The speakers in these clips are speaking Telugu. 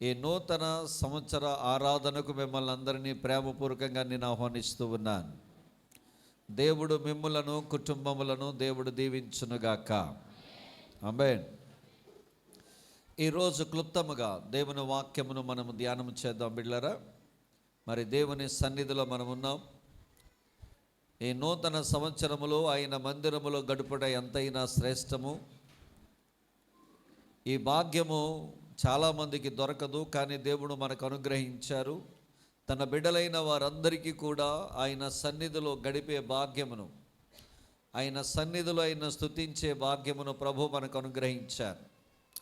ఈ నూతన సంవత్సర ఆరాధనకు మిమ్మల్ని అందరినీ ప్రేమపూర్వకంగా నేను ఆహ్వానిస్తూ ఉన్నాను. దేవుడు మిమ్ములను కుటుంబములను దేవుడు దీవించునుగాక. ఆమేన్. ఈరోజు క్లుప్తముగా దేవుని వాక్యమును మనము ధ్యానం చేద్దాం బిడ్డలారా. మరి దేవుని సన్నిధిలో మనం ఉన్నాం. ఈ నూతన సంవత్సరములో ఆయన మందిరములో గడుపుట ఎంతైనా శ్రేష్టము. ఈ భాగ్యము చాలామందికి దొరకదు, కానీ దేవుడు మనకు అనుగ్రహించారు. తన బిడ్డలైన వారందరికీ కూడా ఆయన సన్నిధిలో గడిపే భాగ్యమును, ఆయన సన్నిధిలో ఆయన స్తుతించే భాగ్యమును ప్రభు మనకు అనుగ్రహించారు.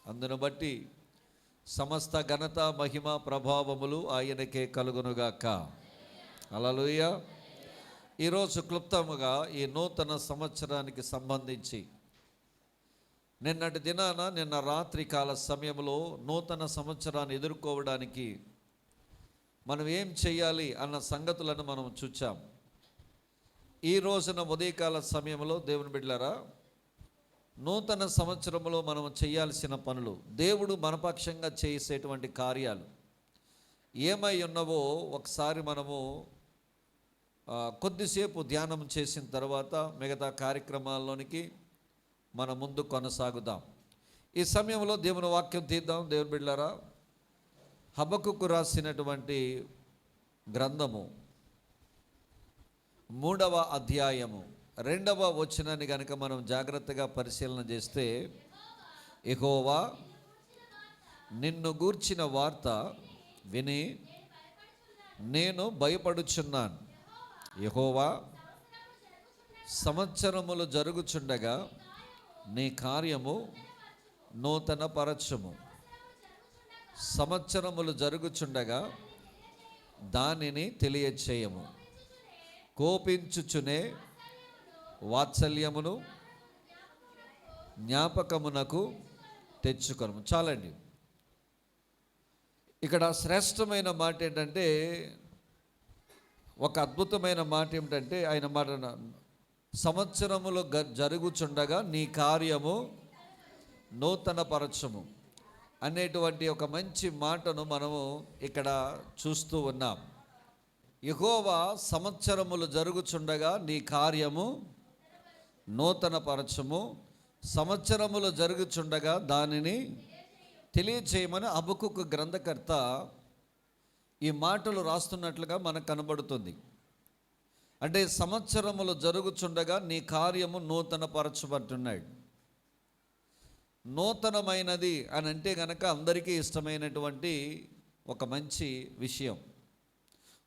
అందును బట్టి సమస్త ఘనత మహిమ ప్రభావములు ఆయనకే కలుగునుగాక. హల్లెలూయా. ఈరోజు క్లుప్తముగా ఈ నూతన సంవత్సరానికి సంబంధించి నిన్న రాత్రి కాల సమయంలో నూతన సంవత్సరాన్ని ఎదుర్కోవడానికి మనం ఏం చేయాలి అన్న సంగతులను మనం చూచాం. ఈ రోజున ఉదయకాల సమయంలో దేవుని బిడ్డలారా, నూతన సంవత్సరంలో మనం చేయాల్సిన పనులు, దేవుడు మనపక్షంగా చేసేటువంటి కార్యాలు ఏమై ఉన్నవో ఒకసారి మనము కొద్దిసేపు ధ్యానం చేసిన తర్వాత మిగతా కార్యక్రమాల్లోనికి మన ముందు కొనసాగుదాం. ఈ సమయంలో దేవుని వాక్యం తీద్దాం. దేవుని బిడ్డలారా, హబక్కుకు రాసినటువంటి గ్రంథము 3వ అధ్యాయము 2వ వచనాన్ని కనుక మనం జాగ్రత్తగా పరిశీలన చేస్తే, యెహోవా నిన్ను గూర్చిన వార్త విని నేను భయపడుచున్నాను. యెహోవా సంవత్సరములు జరుగుచుండగా నీ కార్యము నూతన పరచము. సంవత్సరములు జరుగుచుండగా దానిని తెలియచేయము. కోపించుచునే వాత్సల్యమును జ్ఞాపకమునకు తెచ్చుకొను. చాలండి. ఇక్కడ శ్రేష్టమైన మాట ఏంటంటే, ఒక అద్భుతమైన మాట ఏమిటంటే, ఆయన మాట సంవత్సరములు జరుగుచుండగా నీ కార్యము నూతన పరచము అనేటువంటి ఒక మంచి మాటను మనము ఇక్కడ చూస్తూ ఉన్నాం. యెహోవా సంవత్సరములు జరుగుచుండగా నీ కార్యము నూతన పరచము, సంవత్సరములు జరుగుచుండగా దానిని తెలియచేయమని హబక్కుకు గ్రంథకర్త ఈ మాటలు రాస్తున్నట్లుగా మనకు కనబడుతుంది. అంటే సంవత్సరములు జరుగుచుండగా నీ కార్యము నూతన పరచబడుతున్నాడు. నూతనమైనది అని అంటే కనుక అందరికీ ఇష్టమైనటువంటి ఒక మంచి విషయం.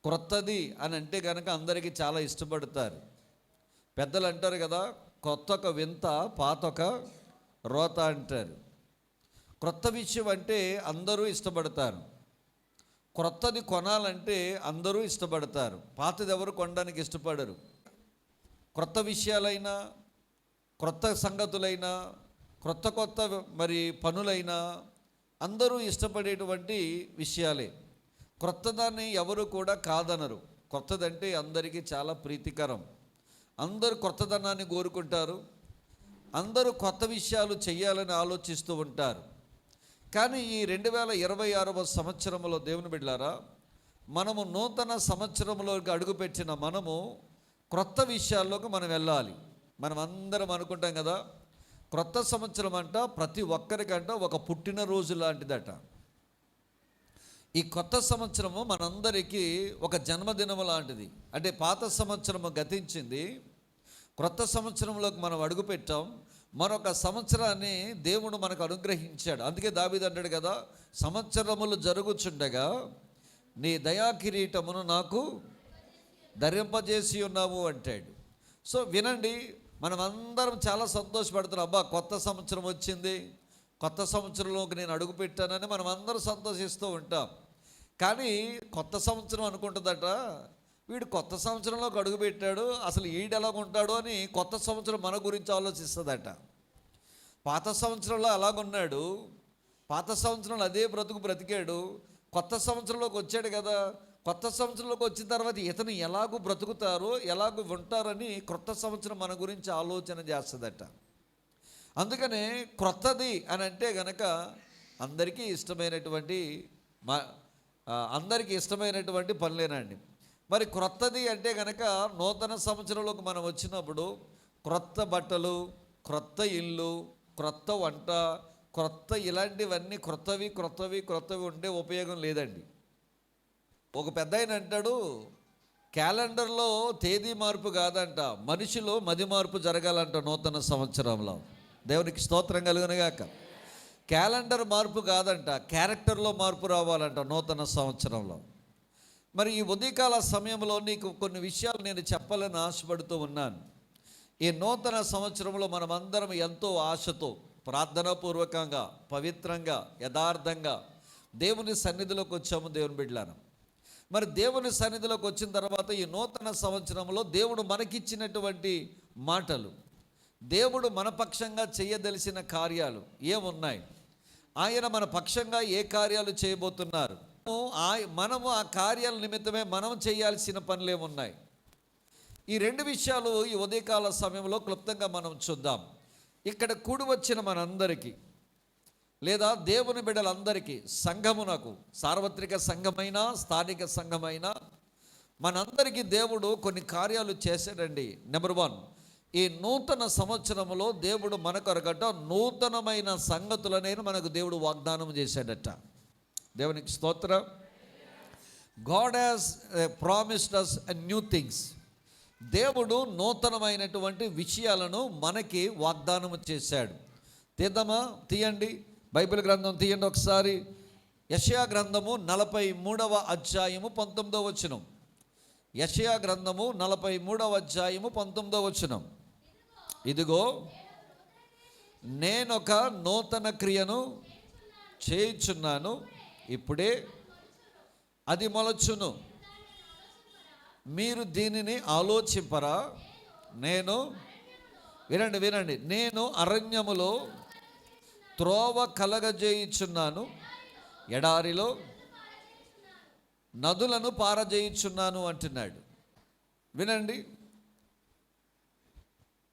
క్రొత్తది అని అంటే కనుక అందరికీ చాలా ఇష్టపడతారు. పెద్దలు అంటారు కదా, కొత్తొక వింత పాతొక రోత అంటారు. క్రొత్త విషయం అంటే అందరూ ఇష్టపడతారు. క్రొత్తది కొనాలంటే అందరూ ఇష్టపడతారు. పాతది ఎవరు కొనడానికి ఇష్టపడరు. క్రొత్త విషయాలైనా, క్రొత్త సంగతులైనా, కొత్త మరి పనులైనా అందరూ ఇష్టపడేటువంటి విషయాలే. క్రొత్తదాన్ని ఎవరు కూడా కాదనరు. కొత్తదంటే అందరికీ చాలా ప్రీతికరం. అందరూ కొత్తదనాన్ని కోరుకుంటారు. అందరూ కొత్త విషయాలు చేయాలని ఆలోచిస్తూ ఉంటారు. కానీ ఈ 2026వ సంవత్సరంలో దేవుని బిడ్డలారా, మనము నూతన సంవత్సరంలోకి అడుగుపెట్టిన మనము క్రొత్త విషయాల్లోకి మనం వెళ్ళాలి. మనం అందరం అనుకుంటాం కదా, క్రొత్త సంవత్సరం అంట ప్రతి ఒక్కరికంట ఒక పుట్టినరోజు లాంటిదట. ఈ కొత్త సంవత్సరము మనందరికీ ఒక జన్మదినము లాంటిది. అంటే పాత సంవత్సరము గతించింది, క్రొత్త సంవత్సరంలోకి మనం అడుగుపెట్టాం. మరొక సంవత్సరాన్ని దేవుడు మనకు అనుగ్రహించాడు. అందుకే దావీదు అంటాడు కదా, సంవత్సరములు జరుగుచుండగా నీ దయా కిరీటమును నాకు ధరింపజేసి ఉన్నావు అంటాడు. సో వినండి, మనం అందరం చాలా సంతోషపడుతున్నాం. అబ్బా కొత్త సంవత్సరం వచ్చింది, కొత్త సంవత్సరంలోకి నేను అడుగుపెట్టానని మనం అందరం సంతోషిస్తూ ఉంటాం. కానీ కొత్త సంవత్సరం అనుకుంటుందట, వీడు కొత్త సంవత్సరంలోకి అడుగుపెట్టాడు, అసలు ఈడు ఎలాగుంటాడు అని కొత్త సంవత్సరం మన గురించి ఆలోచిస్తుందట. పాత సంవత్సరంలో అలాగున్నాడు, పాత సంవత్సరంలో అదే బ్రతికాడు. కొత్త సంవత్సరంలోకి వచ్చాడు కదా, కొత్త సంవత్సరంలోకి వచ్చిన తర్వాత ఇతను ఎలాగూ బ్రతుకుతారో ఎలాగూ ఉంటారని కొత్త సంవత్సరం మన గురించి ఆలోచన చేస్తుందట. అందుకనే క్రొత్తది అని అంటే గనక అందరికీ ఇష్టమైనటువంటి మా అందరికీ ఇష్టమైనటువంటి పనులేనండి. మరి క్రొత్తది అంటే కనుక నూతన సంవత్సరంలోకి మనం వచ్చినప్పుడు క్రొత్త బట్టలు, క్రొత్త ఇల్లు, క్రొత్త వంట, క్రొత్త ఇలాంటివన్నీ క్రొత్తవి ఉండే ఉపయోగం లేదండి. ఒక పెద్ద ఆయన అంటాడు, క్యాలెండర్లో తేదీ మార్పు కాదంట, మనిషిలో మది మార్పు జరగాలంట నూతన సంవత్సరంలో. దేవునికి స్తోత్రం కలుగునుగాక. క్యాలెండర్ మార్పు కాదంట, క్యారెక్టర్లో మార్పు రావాలంట నూతన సంవత్సరంలో. మరి ఈ ఉదయకాల సమయంలో నీకు కొన్ని విషయాలు నేను చెప్పాలని ఆశపడుతూ ఉన్నాను. ఈ నూతన సంవత్సరంలో మనమందరం ఎంతో ఆశతో, ప్రార్థనాపూర్వకంగా, పవిత్రంగా, యథార్థంగా దేవుని సన్నిధిలోకి వచ్చాము దేవుని బిడ్డలారా. మరి దేవుని సన్నిధిలోకి వచ్చిన తర్వాత ఈ నూతన సంవత్సరంలో దేవుడు మనకిచ్చినటువంటి మాటలు, దేవుడు మన పక్షంగా చేయదలిసిన కార్యాలు ఏమున్నాయి, ఆయన మన పక్షంగా ఏ కార్యాలు చేయబోతున్నారు, మనము ఆ కార్యాల నిమిత్తమే మనం చేయాల్సిన పనులు ఏమున్నాయి. ఈ రెండు విషయాలు ఈ ఉదయకాల సమయంలో క్లుప్తంగా మనం చూద్దాం. ఇక్కడ కూడి వచ్చిన మనందరికీ, లేదా దేవుని బిడ్డలందరికీ, సంఘమునకు, సార్వత్రిక సంఘమైన స్థానిక సంఘమైన మనందరికీ దేవుడు కొన్ని కార్యాలు చేశాడండి. నెంబర్ 1, ఈ నూతన సంవత్సరంలో దేవుడు మన కొరకట నూతనమైన సంగతులనేది మనకు దేవుడు వాగ్దానం చేశాడట. దేవునికి స్తోత్రం. God has promised us new things. దేవుడు నూతనమైనటువంటి విషయాలను మనకి వాగ్దానం చేశాడు. తీయండి బైబిల్ గ్రంథం తీయండి ఒకసారి. యెషయా గ్రంథము 43వ అధ్యాయము 19వ వచనం. యెషయా గ్రంథము 43వ అధ్యాయము 19వ వచనం. ఇదిగో నేనొక నూతన క్రియను చేయుచున్నాను, ఇప్పుడే అది మొలచును, మీరు దీనిని ఆలోచింపరా. వినండి, నేను అరణ్యములో త్రోవ కలగజేయుచున్నాను, ఎడారిలో నదులను పారజేయుచున్నాను అంటున్నాడు. వినండి,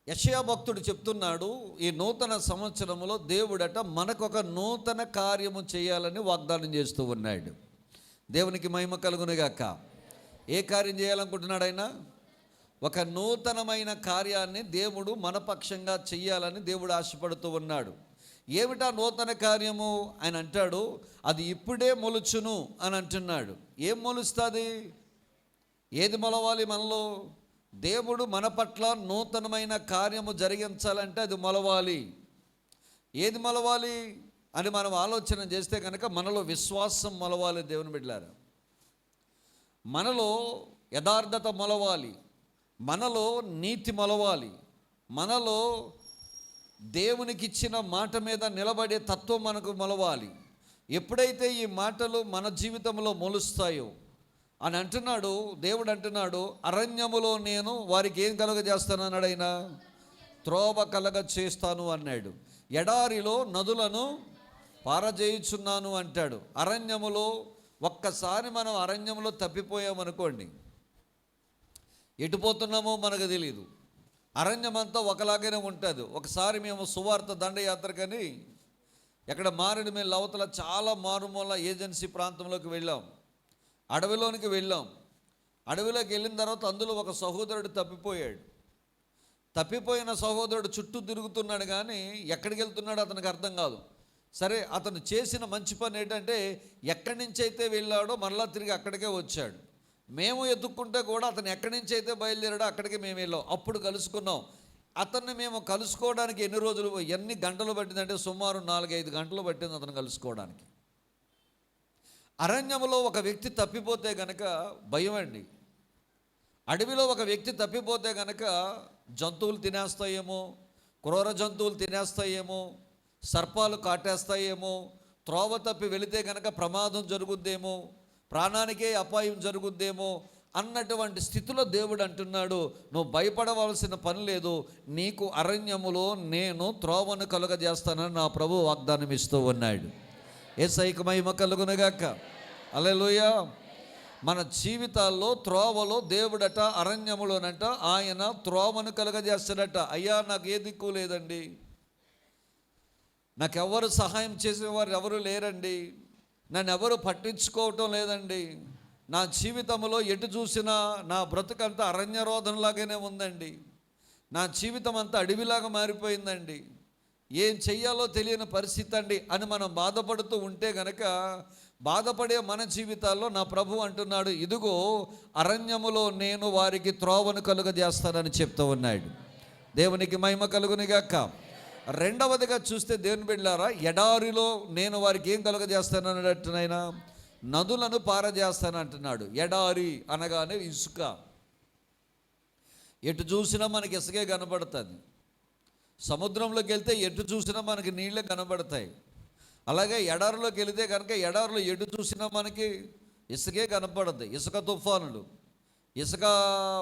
యెషయా భక్తుడు చెప్తున్నాడు, ఈ నూతన సంవత్సరంలో దేవుడట మనకొక నూతన కార్యము చేయాలని వాగ్దానం చేస్తూ ఉన్నాడు. దేవునికి మహిమ కలుగునుగాక. ఏ కార్యం చేయాలనుకుంటున్నాడు ఆయన? ఒక నూతనమైన కార్యాన్ని దేవుడు మన పక్షంగా చెయ్యాలని దేవుడు ఆశపడుతూ ఉన్నాడు. ఏమిటా నూతన కార్యము? ఆయన అంటాడు, అది ఇప్పుడే మొలుచును అని అంటున్నాడు. ఏం మొలుస్తుంది? ఏది మొలవాలి మనలో? దేవుడు మన పట్ల నూతనమైన కార్యము జరిగించాలంటే అది మొలవాలి. ఏది మొలవాలి అని మనం ఆలోచన చేస్తే కనుక మనలో విశ్వాసం మొలవాలి. దేవుని బిడ్డలారా, మనలో యథార్థత మొలవాలి, మనలో నీతి మొలవాలి, మనలో దేవునికి ఇచ్చిన మాట మీద నిలబడే తత్వం మనకు మొలవాలి. ఎప్పుడైతే ఈ మాటలు మన జీవితంలో మొలుస్తాయో అని అంటున్నాడు దేవుడు. అంటున్నాడు, అరణ్యములో నేను వారికి ఏం కలుగజేస్తాను అన్నాడు ఆయన? త్రోవ కలగ చేస్తాను అన్నాడు. ఎడారిలో నదులను పారజేయుచున్నాను అంటాడు. అరణ్యములో ఒక్కసారి మనం అరణ్యంలో తప్పిపోయామనుకోండి, ఎటుపోతున్నామో మనకు తెలియదు. అరణ్యం అంతా ఒకలాగానే ఉంటుంది. ఒకసారి మేము సువార్త దండయాత్రకని ఎక్కడ మారేడుమిల్లి అవతల చాలా మారుమూల ఏజెన్సీ ప్రాంతంలోకి వెళ్ళాం. అడవిలోనికి వెళ్ళాం. అడవిలోకి వెళ్ళిన తర్వాత అందులో ఒక సహోదరుడు తప్పిపోయాడు. తప్పిపోయిన సహోదరుడు చుట్టూ తిరుగుతున్నాడు, కానీ ఎక్కడికి వెళ్తున్నాడో అతనికి అర్థం కాదు. సరే, అతను చేసిన మంచి పని ఏంటంటే ఎక్కడి నుంచి అయితే వెళ్ళాడో మరలా తిరిగి అక్కడికే వచ్చాడు. మేము ఎత్తుక్కుంటే కూడా అతను ఎక్కడి నుంచి అయితే బయలుదేరాడో అక్కడికి మేము వెళ్ళాం. అప్పుడు కలుసుకున్నాం. అతన్ని మేము కలుసుకోవడానికి ఎన్ని గంటలు పట్టిందంటే సుమారు 4-5 గంటలు పట్టింది అతను కలుసుకోవడానికి. అరణ్యంలో ఒక వ్యక్తి తప్పిపోతే గనక భయం అండి. అడవిలో ఒక వ్యక్తి తప్పిపోతే గనక జంతువులు తినేస్తాయేమో, క్రూర జంతువులు తినేస్తాయేమో, సర్పాలు కాటేస్తాయేమో, త్రోవ తప్పి వెళితే గనక ప్రమాదం జరుగుద్దేమో, ప్రాణానికే అపాయం జరుగుద్దేమో అన్నటువంటి స్థితిలో దేవుడు అంటున్నాడు, నువ్వు భయపడవలసిన పని లేదు, నీకు అరణ్యములో నేను త్రోవను కలుగజేస్తానని నా ప్రభు వాగ్దానం ఇస్తూ ఉన్నాడు. యేసయ్యకు మహిమ కలుగునుగాక. హల్లెలూయా. మన జీవితాల్లో త్రోవలో దేవుడట అరణ్యములోనంట ఆయన త్రోవను కలుగజేస్తాడట. అయ్యా, నాకు ఏ దిక్కు లేదండి, నాకెవ్వరు సహాయం చేసేవారు ఎవరు లేరండి, నన్ను ఎవరు పట్టించుకోవటం లేదండి. నా జీవితంలో ఎటు చూసినా నా బ్రతుకంతా అరణ్యరోధంలాగానే ఉందండి. నా జీవితం అంతా అడవిలాగా మారిపోయిందండి. ఏం చెయ్యాలో తెలియని పరిస్థితి అండి అని మనం బాధపడుతూ ఉంటే గనక, బాధపడే మన జీవితాల్లో నా ప్రభు అంటున్నాడు, ఇదిగో అరణ్యములో నేను వారికి త్రోవను కలుగజేస్తానని చెప్తూ ఉన్నాడు. దేవునికి మహిమ కలుగునిగాక. రెండవదిగా చూస్తే దేవుని బిడ్డలారా, ఎడారిలో నేను వారికి ఏం కలుగజేస్తానన్నట్టునైనా నదులను పారజేస్తానంటున్నాడు. ఎడారి అనగానే ఇసుక, ఎటు చూసినా మనకి ఇసుకే కనబడుతుంది. సముద్రంలోకి వెళ్తే ఎటు చూసినా మనకి నీళ్ళే కనబడతాయి. అలాగే ఎడారిలోకి వెళితే కనుక ఎడారిలో ఎటు చూసినా మనకి ఇసుకే కనపడద్దు. ఇసుక తుఫానులు, ఇసుక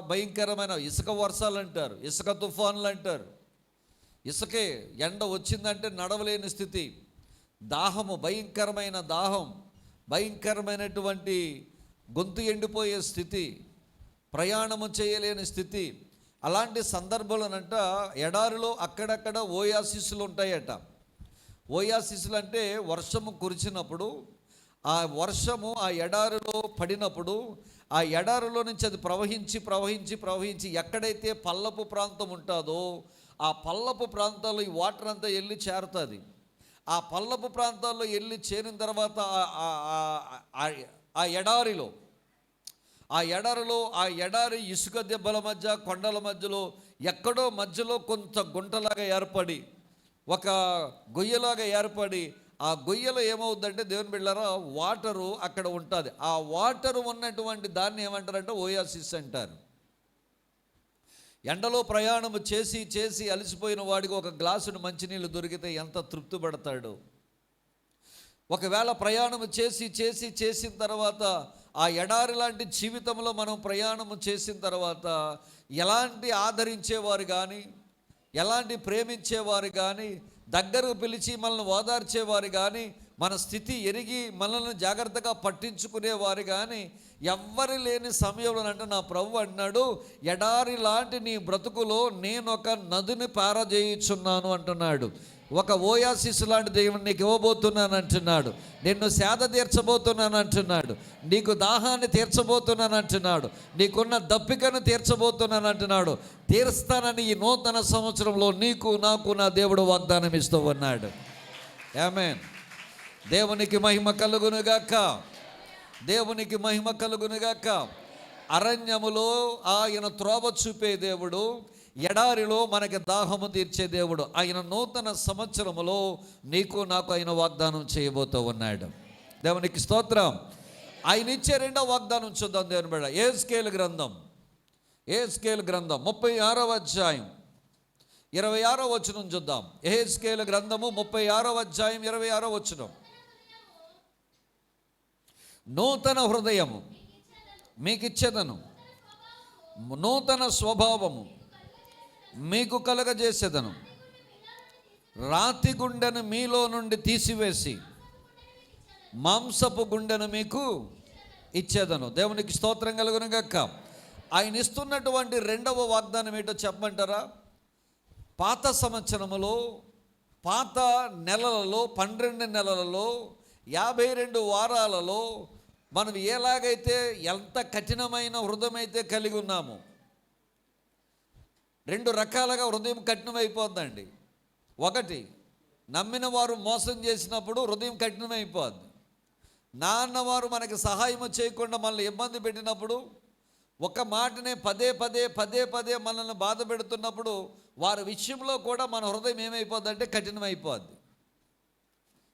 భయంకరమైన ఇసుక వర్షాలు అంటారు, ఇసుక తుఫానులు అంటారు. ఇసుకే ఎండ వచ్చిందంటే నడవలేని స్థితి, దాహము, భయంకరమైన దాహం, భయంకరమైనటువంటి గొంతు ఎండిపోయే స్థితి, ప్రయాణము చేయలేని స్థితి. అలాంటి సందర్భాలనంట ఎడారిలో అక్కడక్కడ ఓయాసిస్లు ఉంటాయట. ఓయాసిస్లు అంటే వర్షము కురిచినప్పుడు, ఆ వర్షము ఆ ఎడారిలో పడినప్పుడు ఆ ఎడారిలో నుంచి అది ప్రవహించి ప్రవహించి ప్రవహించి ఎక్కడైతే పల్లపు ప్రాంతం ఉంటుందో ఆ పల్లపు ప్రాంతాల్లో ఈ వాటర్ అంతా వెళ్ళి చేరుతుంది. ఆ పల్లపు ప్రాంతాల్లో వెళ్ళి చేరిన తర్వాత ఆ ఎడారిలో ఆ ఎడారి ఇసుక దెబ్బల మధ్య, కొండల మధ్యలో ఎక్కడో మధ్యలో కొంత గుంటలాగా ఏర్పడి, ఒక గొయ్యలాగా ఏర్పడి, ఆ గొయ్యలో ఏమవుద్దంటే దేవుని బిడ్డలారా వాటరు అక్కడ ఉంటుంది. ఆ వాటరు ఉన్నటువంటి దాన్ని ఏమంటారంటే ఓయాసిస్ అంటారు. ఎండలో ప్రయాణము చేసి చేసి అలసిపోయిన వాడికి ఒక గ్లాసును మంచినీళ్ళు దొరికితే ఎంత తృప్తి పడతాడు. ఒకవేళ ప్రయాణము చేసి చేసి చేసిన తర్వాత ఆ ఎడారి లాంటి జీవితంలో మనం ప్రయాణము చేసిన తర్వాత ఎలాంటి ఆదరించేవారు కానీ, ఎలాంటి ప్రేమించేవారు కానీ, దగ్గరకు పిలిచి మనల్ని ఓదార్చేవారు కానీ, మన స్థితి ఎరిగి మనల్ని జాగ్రత్తగా పట్టించుకునేవారు కానీ ఎవ్వరు లేని సమయంలోనంటే నా ప్రభు అన్నాడు, ఎడారి లాంటి నీ బ్రతుకులో నేను ఒక నదిని పారజేయుచున్నాను అంటున్నాడు. ఒక ఓయాసిస్ లాంటి దేవుని నీకు ఇవ్వబోతున్నాను అంటున్నాడు. నిన్ను సేద తీర్చబోతున్నాను అంటున్నాడు. నీకు దాహాన్ని తీర్చబోతున్నాను అంటున్నాడు. నీకున్న దప్పికను తీర్చబోతున్నాను అంటున్నాడు. తీర్స్తానని ఈ నూతన సంవత్సరంలో నీకు నాకు నా దేవుడు వాగ్దానం ఇస్తూ ఉన్నాడు. ఆమేన్. దేవునికి మహిమ కలుగునుగాక. దేవునికి మహిమ కలుగునుగాక. అరణ్యములో ఆయన త్రోవ చూపే దేవుడు, ఎడారిలో మనకి దాహము తీర్చే దేవుడు. ఆయన నూతన సంవత్సరములో నీకు నాకు ఆయన వాగ్దానం చేయబోతూ ఉన్నాడు. దేవునికి స్తోత్రం. ఆయన ఇచ్చే రెండవ వాగ్దానం చూద్దాం దేవుని బిడ్డ. యెహెజ్కేలు గ్రంథం 36వ అధ్యాయం 26వ వచనం చూద్దాం. యెహెజ్కేలు గ్రంథము 36వ అధ్యాయం 26వ వచనం. నూతన హృదయము మీకిచ్చేదను, నూతన స్వభావము మీకు కలగజేసేదను, రాతి గుండెను మీలో నుండి తీసివేసి మాంసపు గుండెను మీకు ఇచ్చేదను. దేవునికి స్తోత్రం కలుగునుగాక. ఆయన ఇస్తున్నటువంటి రెండవ వాగ్దానం ఏంటో చెప్పమంటారా? పాత సంవత్సరములో, పాత నెలలలో, 12 నెలలలో, 52 వారాలలో మనం ఎలాగైతే ఎంత కఠినమైన హృదయం అయితే కలిగి ఉన్నామో, 2 రకాలుగా హృదయం కఠినమైపోద్దండి. ఒకటి, నమ్మిన వారు మోసం చేసినప్పుడు హృదయం కఠినమైపోద్ది. నాన్నవారు మనకి సహాయం చేయకుండా మనల్ని ఇబ్బంది పెట్టినప్పుడు, ఒక మాటనే పదే పదే మనల్ని బాధ పెడుతున్నప్పుడు వారి విషయంలో కూడా మన హృదయం ఏమైపోద్దంటే కఠినమైపోద్ది.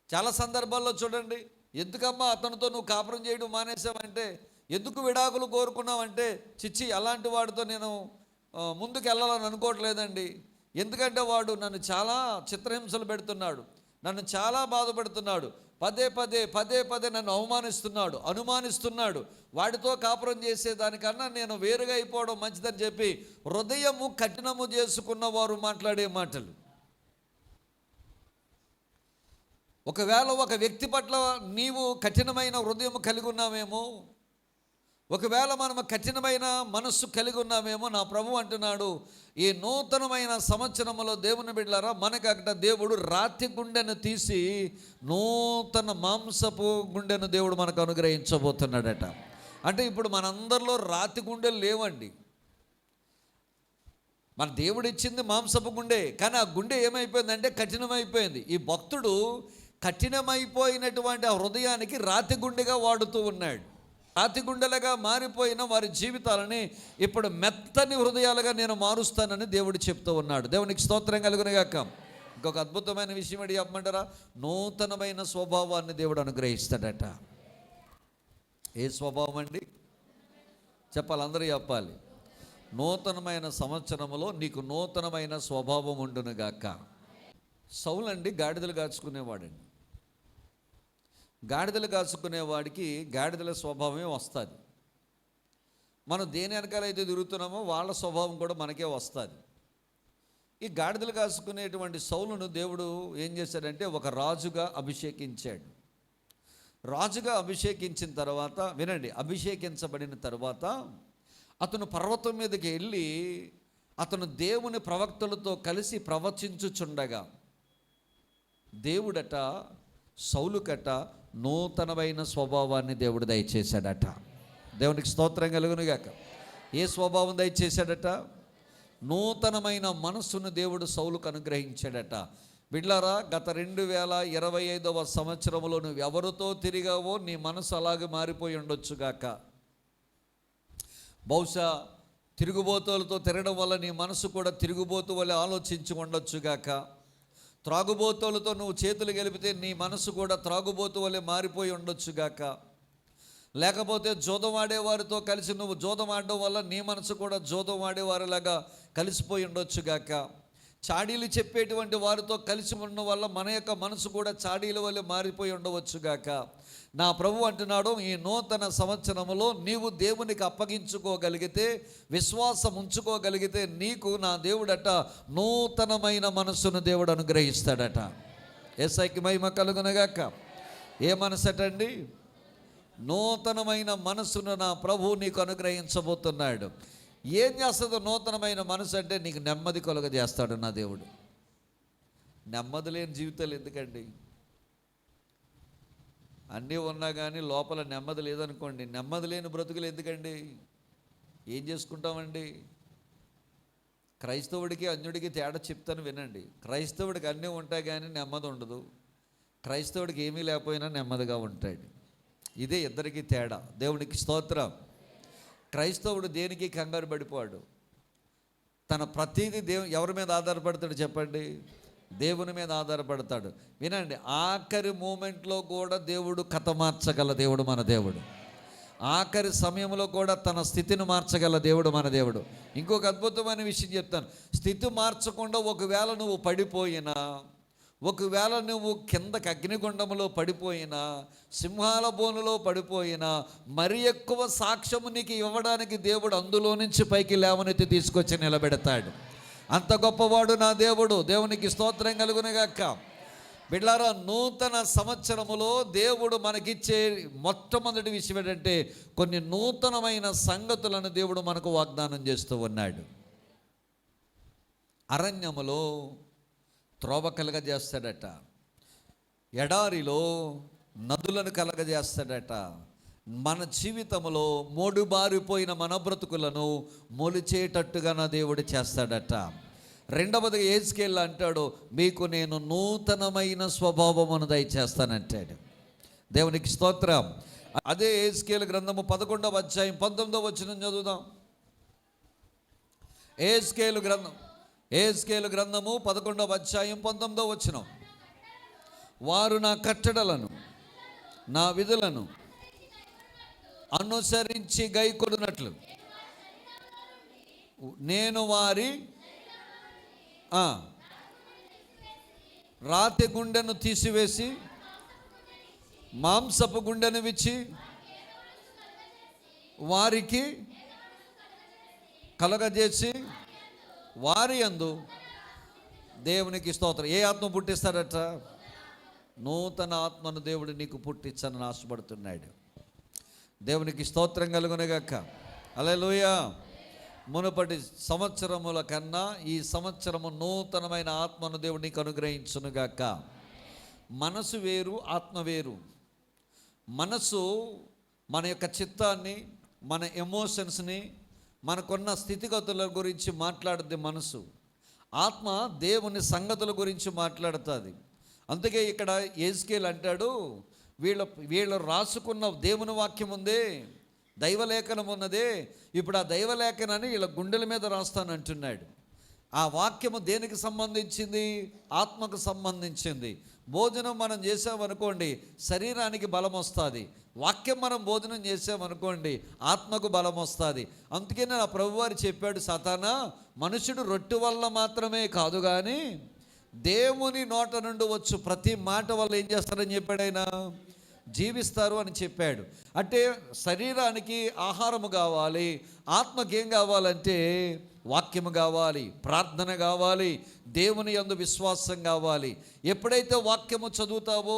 చాలా సందర్భాల్లో చూడండి, ఎందుకమ్మా అతనితో నువ్వు కాపురం చేయడం మానేసావంటే, ఎందుకు విడాకులు కోరుకున్నావంంటే, చిచ్చి అలాంటి వాడితో నేను ముందుకు వెళ్ళాలని అనుకోవట్లేదండి, ఎందుకంటే వాడు నన్ను చాలా చిత్రహింసలు పెడుతున్నాడు, నన్ను చాలా బాధపెడుతున్నాడు, పదే పదే నన్ను అనుమానిస్తున్నాడు, వాడితో కాపురం చేసేదానికన్నా నేను వేరుగా అయిపోవడం మంచిదని చెప్పి హృదయము కఠినము చేసుకున్న వారు మాట్లాడే మాటలు. ఒకవేళ ఒక వ్యక్తి పట్ల నీవు కఠినమైన హృదయం కలిగి ఉన్నావేమో, ఒకవేళ మనం కఠినమైన మనస్సు కలిగి ఉన్నామేమో, నా ప్రభు అంటున్నాడు, ఈ నూతనమైన సంవత్సరంలో దేవుని బిడ్డలారా, మనకు అక్కడ దేవుడు రాతి గుండెను తీసి నూతన మాంసపు గుండెను దేవుడు మనకు అనుగ్రహించబోతున్నాడట. అంటే ఇప్పుడు మనందరిలో రాతి గుండెలు లేవండి. మన దేవుడు ఇచ్చింది మాంసపు గుండె, కానీ ఆ గుండె ఏమైపోయిందంటే కఠినమైపోయింది. ఈ భక్తుడు కఠినమైపోయినటువంటి ఆ హృదయానికి రాతి గుండెగా వాడుతూ ఉన్నాడు. రాతి గుండెలుగా మారిపోయిన వారి జీవితాలని ఇప్పుడు మెత్తని హృదయాలుగా నేను మారుస్తానని దేవుడు చెప్తూ ఉన్నాడు. దేవునికి స్తోత్రం కలుగునుగాక. ఇంకొక అద్భుతమైన విషయం అడిగి చెప్పమంటారా? నూతనమైన స్వభావాన్ని దేవుడు అనుగ్రహిస్తాడట. ఏ స్వభావం అండి? చెప్పాలి, అందరూ చెప్పాలి. నూతనమైన సంవత్సరంలో నీకు నూతనమైన స్వభావం ఉండునుగాక. సౌలు అండి గాడిదలు కాచుకునేవాడండి. గాడిదలు కాచుకునేవాడికి గాడిదల స్వభావమే వస్తుంది. మనం దేని వెనకాలైతే తిరుగుతున్నామో వాళ్ళ స్వభావం కూడా మనకే వస్తుంది. ఈ గాడిదలు కాచుకునేటువంటి సౌలును దేవుడు ఏం చేశాడంటే ఒక రాజుగా అభిషేకించాడు. రాజుగా అభిషేకించిన తర్వాత, వినండి, అభిషేకించబడిన తర్వాత అతను పర్వతం మీదకి వెళ్ళి అతను దేవుని ప్రవక్తలతో కలిసి ప్రవచించుచుండగా దేవుడట సౌలుకట నూతనమైన స్వభావాన్ని దేవుడు దయచేశాడట. దేవునికి స్తోత్రం కలుగునుగాక. ఏ స్వభావం దయచేశాడట? నూతనమైన మనస్సును దేవుడు సౌలుకు అనుగ్రహించాడట. బిడ్లారా, గత 2025వ సంవత్సరంలో నువ్వు ఎవరితో తిరిగావో నీ మనసు అలాగే మారిపోయి ఉండొచ్చుగాక. బహుశా తిరుగుబోతులతో తిరగడం వల్ల నీ మనసు కూడా తిరుగుబోతు వల్ల ఆలోచించి ఉండొచ్చుగాక. త్రాగుబోతులతో నువ్వు చేతులు గెలిపితే నీ మనసు కూడా త్రాగుబోతు వల్లే మారిపోయి ఉండొచ్చుగాక. లేకపోతే జోదం ఆడేవారితో కలిసి నువ్వు జోదం ఆడడం వల్ల నీ మనసు కూడా జోదం ఆడేవారిలాగా కలిసిపోయి ఉండొచ్చుగాక. చాడీలు చెప్పేటువంటి వారితో కలిసి ఉండడం వల్ల మన యొక్క మనసు కూడా చాడీల వల్లే మారిపోయి ఉండవచ్చుగాక. నా ప్రభు అంటున్నాడు, ఈ నూతన సంవత్సరంలో నీవు దేవునికి అప్పగించుకోగలిగితే, విశ్వాసం ఉంచుకోగలిగితే నీకు నా దేవుడట నూతనమైన మనస్సును దేవుడు అనుగ్రహిస్తాడట. యేసయ్యకి మహిమ కలుగునుగాక. ఏ మనసు అటండి? నూతనమైన మనస్సును నా ప్రభు నీకు అనుగ్రహించబోతున్నాడు. ఏం చేస్తుందో నూతనమైన మనసు అంటే నీకు నెమ్మది కలుగజేస్తాడు నా దేవుడు. నెమ్మది లేని జీవితాలు ఎందుకండి? అన్నీ ఉన్నా కానీ లోపల నెమ్మది లేదనుకోండి, నెమ్మది లేని బ్రతుకులు ఎందుకండి? ఏం చేసుకుంటామండి? క్రైస్తవుడికి అన్యుడికి తేడా చెప్తాను వినండి. క్రైస్తవుడికి అన్నీ ఉంటాయి కానీ నెమ్మది ఉండదు. క్రైస్తవుడికి ఏమీ లేకపోయినా నెమ్మదిగా ఉంటాడు. ఇదే ఇద్దరికి తేడా. దేవునికి స్తోత్రం. క్రైస్తవుడు దేనికి కంగారు పడిపోయాడు. తన ప్రతిదీ ఎవరి మీద ఆధారపడతాడు చెప్పండి? దేవుని మీద ఆధారపడతాడు. వినండి, ఆఖరి మూమెంట్లో కూడా దేవుడు కథ మార్చగల దేవుడు మన దేవుడు. ఆఖరి సమయంలో కూడా తన స్థితిని మార్చగల దేవుడు మన దేవుడు. ఇంకొక అద్భుతమైన విషయం చెప్తాను. స్థితి మార్చకుండా ఒకవేళ నువ్వు పడిపోయినా, ఒకవేళ నువ్వు కిందకి అగ్నిగుండంలో పడిపోయినా, సింహాల బోనులో పడిపోయినా, మరి ఎక్కువ సాక్ష్యము నీకు ఇవ్వడానికి దేవుడు అందులో నుంచి పైకి లేవనెత్తి తీసుకొచ్చి నిలబెడతాడు. అంత గొప్పవాడు నా దేవుడు. దేవునికి స్తోత్రం కలుగునుగాక. బిడ్లారా, నూతన సంవత్సరములో దేవుడు మనకిచ్చే మొట్టమొదటి విషయం ఏంటంటే కొన్ని నూతనమైన సంగతులను దేవుడు మనకు వాగ్దానం చేస్తూ ఉన్నాడు. అరణ్యములో త్రోవ కలగజేస్తాడట. ఎడారిలో నదులను కలగజేస్తాడట. మన జీవితంలో మోడుబారిపోయిన మన బ్రతుకులను మొలిచేటట్టుగా నా దేవుడు చేస్తాడట. రెండవదిగా యెహెజ్కేలు అంటాడు, మీకు నేను నూతనమైన స్వభావమును దయచేస్తానంటాడు. దేవునికి స్తోత్రం. అదే యెహెజ్కేలు గ్రంథము 11వ అధ్యాయం 19వ వచనం చదువుదాం. యెహెజ్కేలు గ్రంథము 11వ అధ్యాయం 19వ వచనం. వారు నా కట్టడలను నా విధులను అనుసరించి గైకొనున్నట్లు నేను వారి రాతి గుండెను తీసివేసి మాంసపు గుండెను విచ్చి వారికి కలగజేసి వారి యందు దేవునికి స్తోత్రం. ఏ ఆత్మ పుట్టిస్తాడట? నూతన ఆత్మను దేవుడు నీకు పుట్టించని ఆశపడుతున్నాడు. దేవునికి స్తోత్రం కలుగునుగాక. హల్లెలూయా. మునుపటి సంవత్సరముల కన్నా ఈ సంవత్సరము నూతనమైన ఆత్మను దేవుడు నీకు అనుగ్రహించునుగాక. మనసు వేరు, ఆత్మ వేరు. మనసు మన యొక్క చిత్తాన్ని, మన ఎమోషన్స్ని, మనకున్న స్థితిగతుల గురించి మాట్లాడుద్ది మనసు. ఆత్మ దేవుని సంగతుల గురించి మాట్లాడుతుంది. అందుకే ఇక్కడ యెహెజ్కేలు అంటాడు, వీళ్ళు రాసుకున్న దేవుని వాక్యం ఉందే, దైవలేఖనం ఉన్నదే, ఇప్పుడు ఆ దైవలేఖనాన్ని వీళ్ళ గుండెల మీద రాస్తానంటున్నాడు. ఆ వాక్యము దేనికి సంబంధించింది? ఆత్మకు సంబంధించింది. భోజనం మనం చేసామనుకోండి శరీరానికి బలం వస్తుంది. వాక్యం మనం భోజనం చేసామనుకోండి ఆత్మకు బలం వస్తుంది. అందుకే నా ప్రభువారు చెప్పాడు, సాతానా, మనుషుడు రొట్టె వల్ల మాత్రమే కాదు కానీ దేవుని నోట నుండి వచ్చు ప్రతి మాట వల్ల ఏం చేస్తారని చెప్పాడు, ఆయన జీవిస్తారు అని చెప్పాడు. అంటే శరీరానికి ఆహారము కావాలి, ఆత్మకి ఏం కావాలంటే వాక్యము కావాలి, ప్రార్థన కావాలి, దేవుని యందు విశ్వాసం కావాలి. ఎప్పుడైతే వాక్యము చదువుతావో,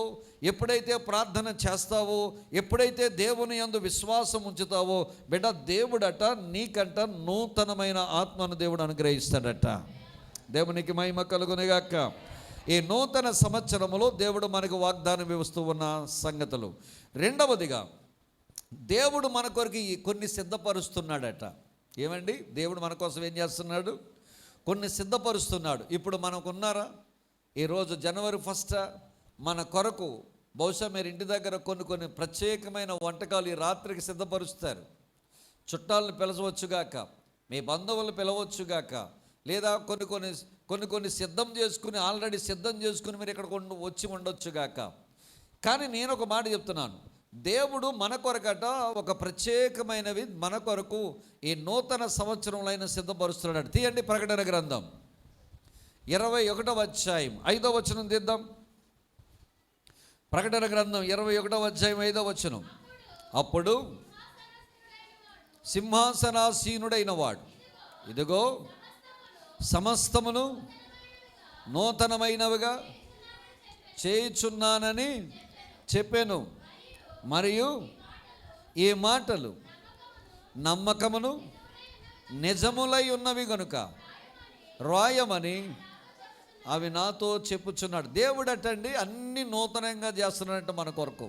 ఎప్పుడైతే ప్రార్థన చేస్తావో, ఎప్పుడైతే దేవుని యందు విశ్వాసం ఉంచుతావో, బిడ్డ దేవుడట నీకంట నూతనమైన ఆత్మను దేవుడు అనుగ్రహిస్తాడట. దేవునికి మహిమ కలుగునుగాక. ఈ నూతన సంవత్సరములో దేవుడు మనకు వాగ్దానం ఇస్తూ ఉన్న సంగతులు. రెండవదిగా దేవుడు మన కొరకు కొన్ని సిద్ధపరుస్తున్నాడట. ఏమండి, దేవుడు మన కోసం ఏం చేస్తున్నాడు? కొన్ని సిద్ధపరుస్తున్నాడు. ఇప్పుడు మనకున్నారా? ఈరోజు జనవరి 1 మన కొరకు బహుశా మీరు ఇంటి దగ్గర కొన్ని ప్రత్యేకమైన వంటకాలు ఈ రాత్రికి సిద్ధపరుస్తారు. చుట్టాలను పిలవచ్చుగాక, మీ బంధువులను పిలవచ్చుగాక, లేదా కొన్ని సిద్ధం చేసుకుని, ఆల్రెడీ సిద్ధం చేసుకుని మీరు ఇక్కడ వచ్చి ఉండొచ్చుగాక. కానీ నేను ఒక మాట చెప్తున్నాను, దేవుడు మన కొరకట ఒక ప్రత్యేకమైనవి మన కొరకు ఈ నూతన సంవత్సరంలో ఆయన సిద్ధపరుస్తున్నాడు. తీయండి ప్రకటన గ్రంథం 21వ అధ్యాయం 5వ వచనం తీద్దాం. ప్రకటన గ్రంథం 21వ అధ్యాయం 5వ వచనం. అప్పుడు సింహాసనాసీనుడైన వాడు, ఇదిగో సమస్తమును నూతనమైనవిగా చేయుచున్నానని చెప్పాను, మరియు ఈ మాటలు నమ్మకమును నిజములై ఉన్నవి గనుక రాయమని అవి నాతో చెప్పుచున్నాడు. దేవుడు అటండి అన్ని నూతనంగా చేస్తున్నాడంట మన కొరకు.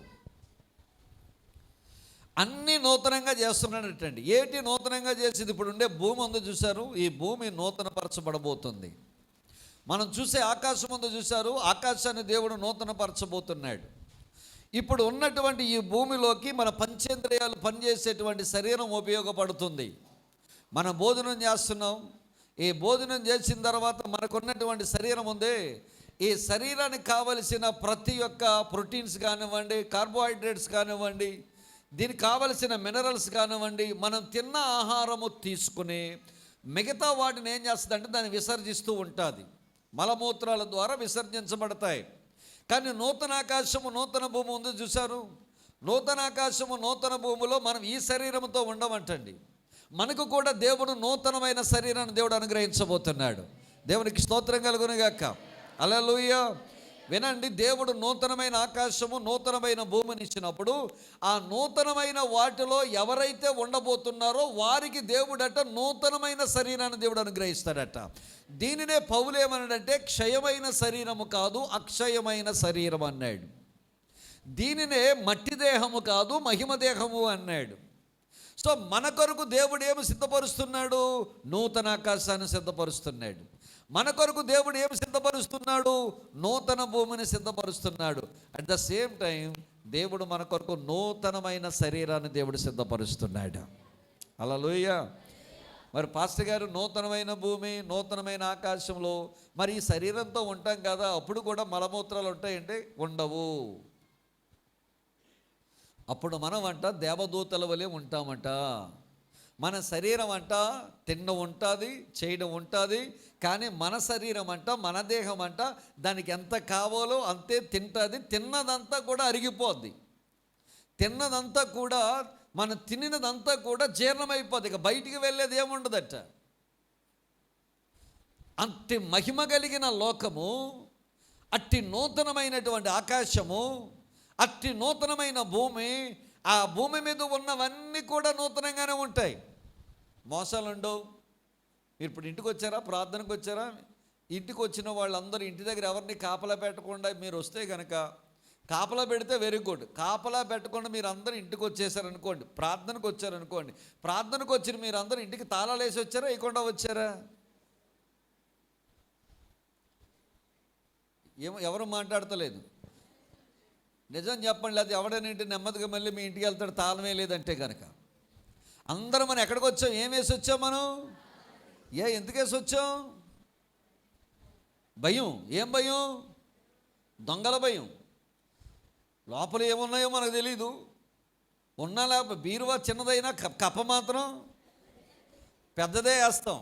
అన్ని నూతనంగా చేస్తున్నాడటండి. ఏంటి నూతనంగా చేసేది? ఇప్పుడు ఉండే భూమి ఉందో చూశారు, ఈ భూమి నూతనపరచబడబోతుంది. మనం చూసే ఆకాశం ఉందో చూశారు, ఆకాశాన్ని దేవుడు నూతనపరచబోతున్నాడు. ఇప్పుడు ఉన్నటువంటి ఈ భూమిలోకి మన పంచేంద్రియాలు పనిచేసేటువంటి శరీరం ఉపయోగపడుతుంది. మనం భోజనం చేస్తున్నాం. ఈ భోజనం చేసిన తర్వాత మనకున్నటువంటి శరీరం ఉందే, ఈ శరీరానికి కావలసిన ప్రతి ఒక్క ప్రోటీన్స్ కానివ్వండి, కార్బోహైడ్రేట్స్ కానివ్వండి, దీనికి కావలసిన మినరల్స్ కానివ్వండి, మనం తిన్న ఆహారము తీసుకుని మిగతా వాటిని ఏం చేస్తుందంటే దాన్ని విసర్జిస్తూ ఉంటుంది. మలమూత్రాల ద్వారా విసర్జించబడతాయి. కానీ నూతన ఆకాశము నూతన భూమి ఉంది చూశారు. నూతన ఆకాశము నూతన భూమిలో మనం ఈ శరీరంతో ఉండమంటండి. మనకు కూడా దేవుడు నూతనమైన శరీరాన్ని దేవుడు అనుగ్రహించబోతున్నాడు. దేవునికి స్తోత్రం కలుగునుగాక. హల్లెలూయా. వినండి, దేవుడు నూతనమైన ఆకాశము నూతనమైన భూమిని ఇచ్చినప్పుడు ఆ నూతనమైన వాటిలో ఎవరైతే ఉండబోతున్నారో వారికి దేవుడట నూతనమైన శరీరాన్ని దేవుడు అనుగ్రహిస్తాడట. దీనినే పౌలు ఏమన్నాడంటే క్షయమైన శరీరము కాదు అక్షయమైన శరీరం అన్నాడు. దీనినే మట్టి దేహము కాదు మహిమ దేహము అన్నాడు. సో మన కొరకు దేవుడు ఏమి సిద్ధపరుస్తున్నాడు? నూతన ఆకాశాన్ని సిద్ధపరుస్తున్నాడు. మన కొరకు దేవుడు ఏమి సిద్ధపరుస్తున్నాడు? నూతన భూమిని సిద్ధపరుస్తున్నాడు. అట్ ద సేమ్ టైం దేవుడు మన కొరకు నూతనమైన శరీరాన్ని దేవుడు సిద్ధపరుస్తున్నాడు. హల్లెలూయా. మరి పాస్టర్ గారు, నూతనమైన భూమి నూతనమైన ఆకాశంలో మరి ఈ శరీరంతో ఉంటాం కదా, అప్పుడు కూడా మలమూత్రాలు ఉంటాయంటే ఉండవు. అప్పుడు మనం అంట దేవదూతల వలె ఉంటామంట. మన శరీరం అంట తినడం ఉంటుంది, చేయడం ఉంటుంది. కానీ మన శరీరం అంట, మన దేహం అంట దానికి ఎంత కావాలో అంతే తింటుంది. తిన్నదంతా కూడా అరిగిపోద్ది. తిన్నదంతా కూడా మనం తినినదంతా కూడా జీర్ణమైపోద్ది. ఇక బయటికి వెళ్ళేది ఏముండదట. అట్టి మహిమ కలిగిన లోకము, అట్టి నూతనమైనటువంటి ఆకాశము, అట్టి నూతనమైన భూమి, ఆ భూమి మీద ఉన్నవన్నీ కూడా నూతనంగానే ఉంటాయి. మోసాలు ఉండవు. మీరు ఇప్పుడు ఇంటికి వచ్చారా, ప్రార్థనకు వచ్చారా? ఇంటికి వచ్చిన వాళ్ళందరూ ఇంటి దగ్గర ఎవరిని కాపలా పెట్టకుండా మీరు వస్తే కనుక, కాపలా పెడితే వెరీ గుడ్. కాపలా పెట్టకుండా మీరు అందరూ ఇంటికి వచ్చేసారనుకోండి, ప్రార్థనకు వచ్చారనుకోండి, ప్రార్థనకు వచ్చిన మీరు అందరూ ఇంటికి తాళాలు వేసి వచ్చారా, వేయకుండా వచ్చారా? ఎవరు మాట్లాడతలేదు. నిజం చెప్పండి, లేదా ఎవడైనా ఇంటి నెమ్మదిగా మళ్ళీ మీ ఇంటికి వెళ్తాడు తాళమే లేదంటే కనుక. అందరం మనం ఎక్కడికి వచ్చాం? ఏం వేసి వచ్చాం మనం? ఎందుకు వేసి వచ్చాం? భయం. ఏం భయం? దొంగల భయం. లోపల ఏమున్నాయో మనకు తెలీదు. ఉన్నా లేకపోతే బీరువా చిన్నదైనా కప్ప మాత్రం పెద్దదే వేస్తాం.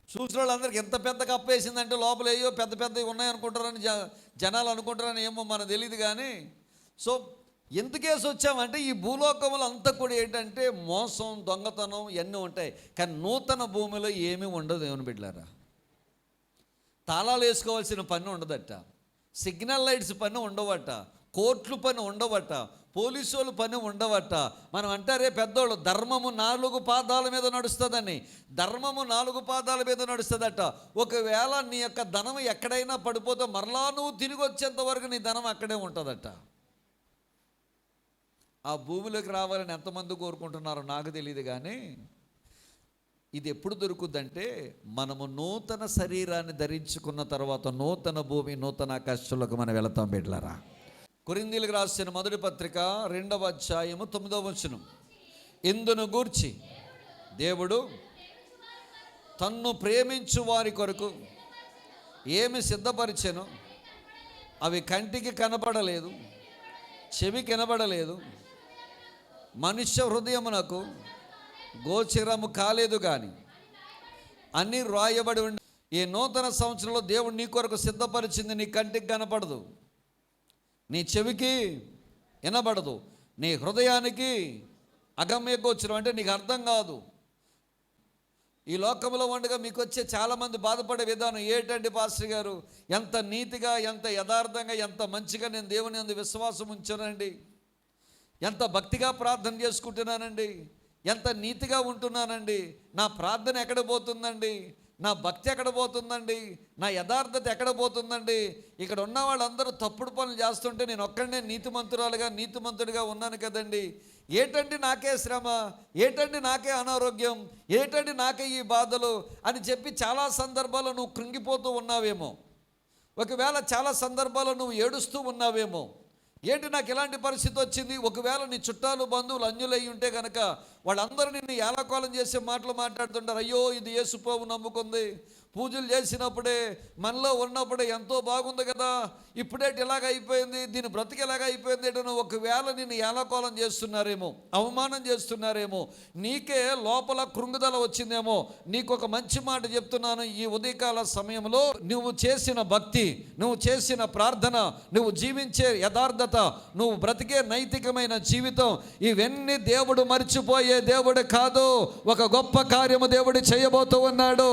చూసిన వాళ్ళందరికీ ఎంత పెద్ద కప్ప వేసిందంటే లోపల ఏయో పెద్ద పెద్దవి ఉన్నాయనుకుంటారని జనాలు అనుకుంటారని ఏమో మనకు తెలియదు. కానీ సో ఎందుకేసి వచ్చామంటే ఈ భూలోకములు అంతా కూడా ఏంటంటే మోసం, దొంగతనం ఇవన్నీ ఉంటాయి. కానీ నూతన భూమిలో ఏమీ ఉండదు. దేవుని బిడ్డలారా, తాళాలు వేసుకోవాల్సిన పని ఉండదట, సిగ్నల్ లైట్స్ పని ఉండవట, కోర్టులు పని ఉండవట, పోలీసు వాళ్ళు పని ఉండవట. మనం అంటారే పెద్దోళ్ళు, ధర్మము 4 పాదాల మీద నడుస్తుందని. ధర్మము 4 పాదాల మీద నడుస్తుందట. ఒకవేళ నీ యొక్క ధనం ఎక్కడైనా పడిపోతే మరలా నువ్వు తిరిగి వచ్చేంత వరకు నీ ధనం అక్కడే ఉంటుందట. ఆ భూమిలోకి రావాలని ఎంతమంది కోరుకుంటున్నారో నాకు తెలియదు. కానీ ఇది ఎప్పుడు దొరుకుద్దంటే మనము నూతన శరీరాన్ని ధరించుకున్న తర్వాత నూతన భూమి, నూతన ఆకాశంలోకి మనం వెళతాం బిడ్డలారా. కొరింథీయులకు రాసిన మొదటి పత్రిక 2వ అధ్యాయము 9వ వచనం. ఇందును గూర్చి దేవుడు తన్ను ప్రేమించు వారి కొరకు ఏమి సిద్ధపరిచెనో అవి కంటికి కనపడలేదు, చెవికి వినబడలేదు, మనుష్య హృదయమునకు గోచరము కాలేదు. కానీ అన్నీ రాయబడి ఉండి ఈ నూతన సంవత్సరంలో దేవుడు నీ కొరకు సిద్ధపరిచింది నీ కంటికి కనపడదు, నీ చెవికి వినబడదు, నీ హృదయానికి అగమ్య గోచరం అంటే నీకు అర్థం కాదు. ఈ లోకంలో ఉండగా మీకు వచ్చే చాలామంది బాధపడే విధానం ఏంటంటే, పాస్టర్ గారు ఎంత నీతిగా, ఎంత యథార్థంగా, ఎంత మంచిగా నేను దేవుని యందు విశ్వాసం ఉంచానండి, ఎంత భక్తిగా ప్రార్థన చేసుకుంటున్నానండి, ఎంత నీతిగా ఉంటున్నానండి, నా ప్రార్థన ఎక్కడ పోతుందండి, నా భక్తి ఎక్కడ పోతుందండి, నా యథార్థత ఎక్కడ పోతుందండి? ఇక్కడ ఉన్న వాళ్ళందరూ తప్పుడు పనులు చేస్తుంటే నేను ఒక్కడనే నీతిమంతుడిగా ఉన్నాను కదండి. ఏటండి నాకే శ్రమ, ఏటండి నాకే అనారోగ్యం, ఏటండి నాకే ఈ బాధలు అని చెప్పి చాలా సందర్భాల్లో నువ్వు కృంగిపోతూ ఉన్నావేమో. ఒకవేళ చాలా సందర్భాల్లో నువ్వు ఏడుస్తూ ఉన్నావేమో. ఏంటి నాకు ఇలాంటి పరిస్థితి వచ్చింది? ఒకవేళ నీ చుట్టాలు, బంధువులు అన్యులై ఉంటే కనుక వాళ్ళందరూ నిన్ను ఏలాకోలం చేసే మాటలు మాట్లాడుతుంటారు. అయ్యో ఇది యేసుప్రభు నమ్ముకుంది, పూజలు చేసినప్పుడే మనలో ఉన్నప్పుడే ఎంతో బాగుంది కదా, ఇప్పుడేటి ఇలాగ అయిపోయింది, దీని బ్రతికి ఎలాగ అయిపోయింది ఏంటో ఒకవేళ నిన్ను ఏలాకోలం చేస్తున్నారేమో, అవమానం చేస్తున్నారేమో, నీకే లోపల కృంగుదల వచ్చిందేమో. నీకు ఒక మంచి మాట చెప్తున్నాను, ఈ ఉదయకాల సమయంలో నువ్వు చేసిన భక్తి, నువ్వు చేసిన ప్రార్థన, నువ్వు జీవించే యథార్థత, నువ్వు బ్రతికే నైతికమైన జీవితం, ఇవన్నీ దేవుడు మర్చిపోయే దేవుడు కాదు. ఒక గొప్ప కార్యము దేవుడు చేయబోతూ ఉన్నాడు.